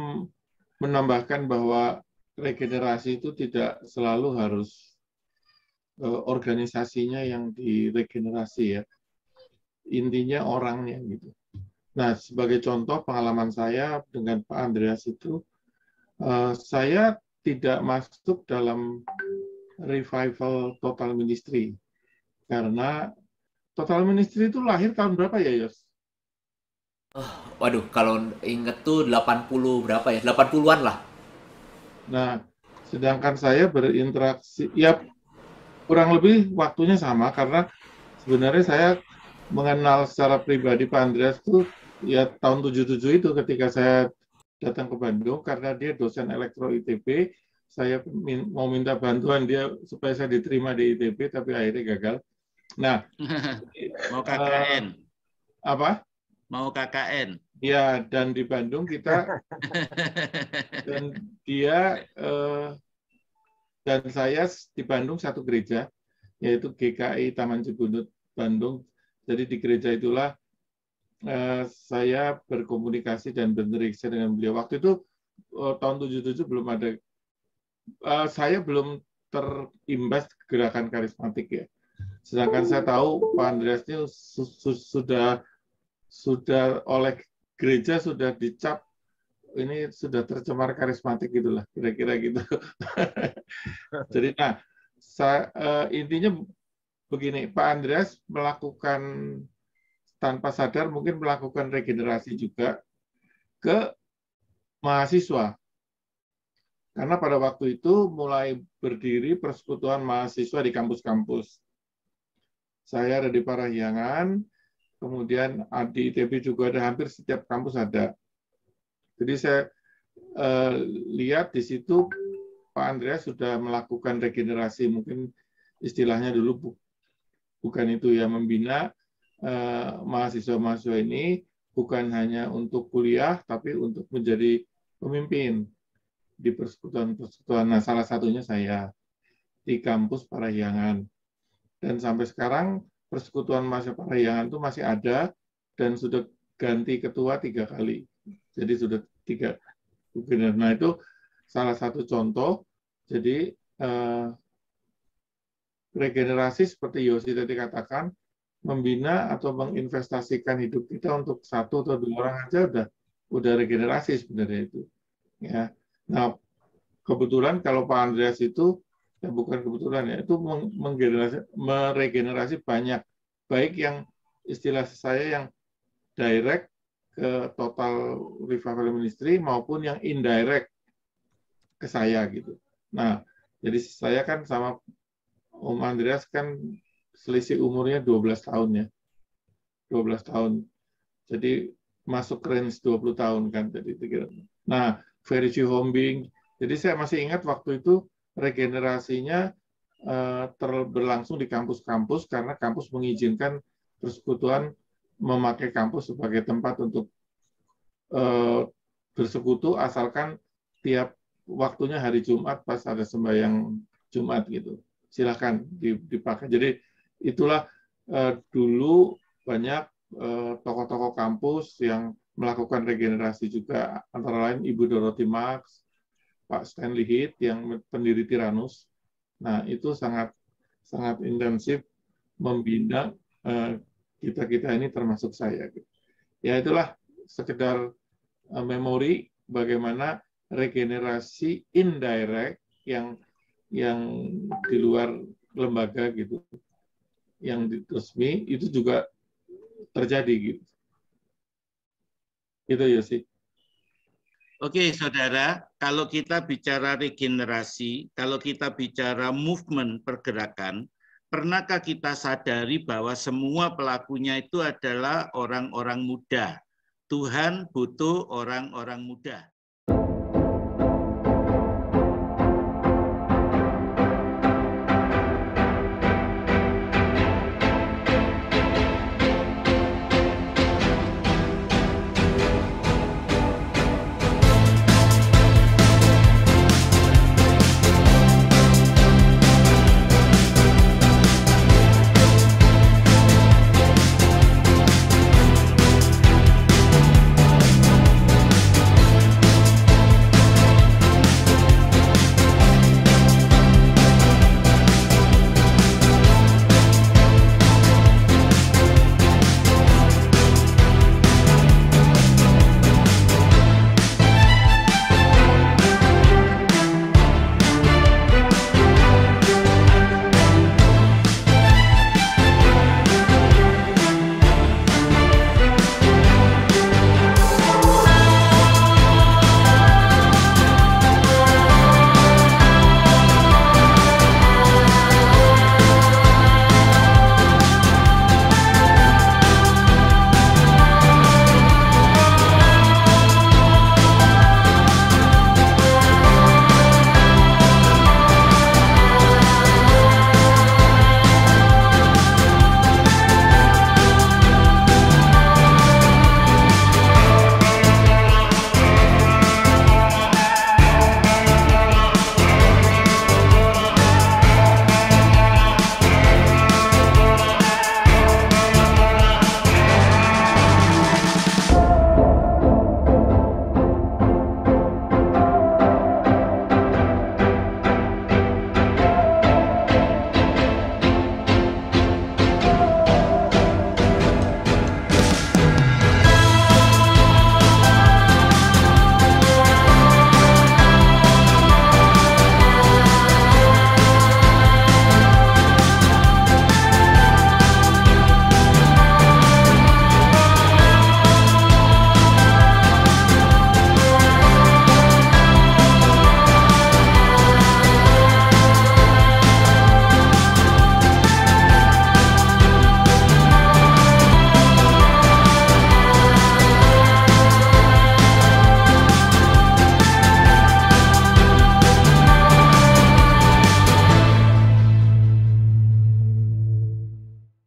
menambahkan bahwa regenerasi itu tidak selalu harus organisasinya yang diregenerasi ya. Intinya orangnya gitu. Nah, sebagai contoh pengalaman saya dengan Pak Andreas itu, saya tidak masuk dalam revival Total Ministry. Karena Total Ministry itu lahir tahun berapa ya, Yos? Waduh, kalau inget tuh 80 berapa ya? 80-an lah. Nah, sedangkan saya berinteraksi, ya kurang lebih waktunya sama, karena sebenarnya saya mengenal secara pribadi Pak Andreas itu ya tahun 77 itu ketika saya datang ke Bandung karena dia dosen elektro ITB, saya mau minta bantuan dia supaya saya diterima di ITB tapi akhirnya gagal. Nah, mau KKN. Apa? Mau KKN. Ya, dan di Bandung kita dan dia dan saya di Bandung satu gereja, yaitu GKI Taman Cibunut Bandung. Jadi di gereja itulah saya berkomunikasi dan berinteraksi dengan beliau. Waktu itu tahun 77 belum ada, saya belum terimbas gerakan karismatik ya. Sedangkan saya tahu Pak Andreas ini sudah oleh gereja sudah dicap ini sudah tercemar karismatik gitulah, kira-kira gitu. Jadi intinya begini, Pak Andreas melakukan tanpa sadar mungkin melakukan regenerasi juga ke mahasiswa. Karena pada waktu itu mulai berdiri persekutuan mahasiswa di kampus-kampus. Saya ada di Parahyangan, kemudian di ITB juga ada, hampir setiap kampus ada. Jadi saya lihat di situ Pak Andreas sudah melakukan regenerasi, mungkin istilahnya dulu bukan itu ya, membina mahasiswa-mahasiswa ini bukan hanya untuk kuliah, tapi untuk menjadi pemimpin di persekutuan-persekutuan. Nah, salah satunya saya di kampus Parahyangan. Dan sampai sekarang persekutuan mahasiswa Parahyangan itu masih ada dan sudah ganti ketua 3 kali. Jadi sudah 3. Nah, itu salah satu contoh. Jadi regenerasi seperti Yosi tadi katakan, membina atau menginvestasikan hidup kita untuk 1 atau 2 orang aja udah regenerasi sebenarnya itu. Ya. Nah, kebetulan kalau Pak Andreas itu ya bukan kebetulan ya, itu meregenerasi banyak, baik yang istilah saya yang direct ke Total Revival Ministry maupun yang indirect ke saya gitu. Nah, jadi saya kan sama Om Andreas kan selisih umurnya 12 tahun ya. 12 tahun. Jadi masuk range 20 tahun kan tadi. Nah, Verici Hombing. Jadi saya masih ingat waktu itu regenerasinya berlangsung di kampus-kampus karena kampus mengizinkan persekutuan memakai kampus sebagai tempat untuk bersekutu asalkan tiap waktunya hari Jumat pas ada sembahyang Jumat gitu. Silakan dipakai. Jadi itulah dulu banyak tokoh-tokoh kampus yang melakukan regenerasi juga, antara lain Ibu Dorothy Marx, Pak Stanley Heath yang pendiri Tyrannus. Nah, itu sangat intensif membina kita-kita ini termasuk saya. Ya itulah sekedar memori bagaimana regenerasi indirect yang di luar lembaga gitu, yang resmi itu juga terjadi gitu. Itu ya sih. Oke, saudara, kalau kita bicara regenerasi, kalau kita bicara movement pergerakan, pernahkah kita sadari bahwa semua pelakunya itu adalah orang-orang muda? Tuhan butuh orang-orang muda.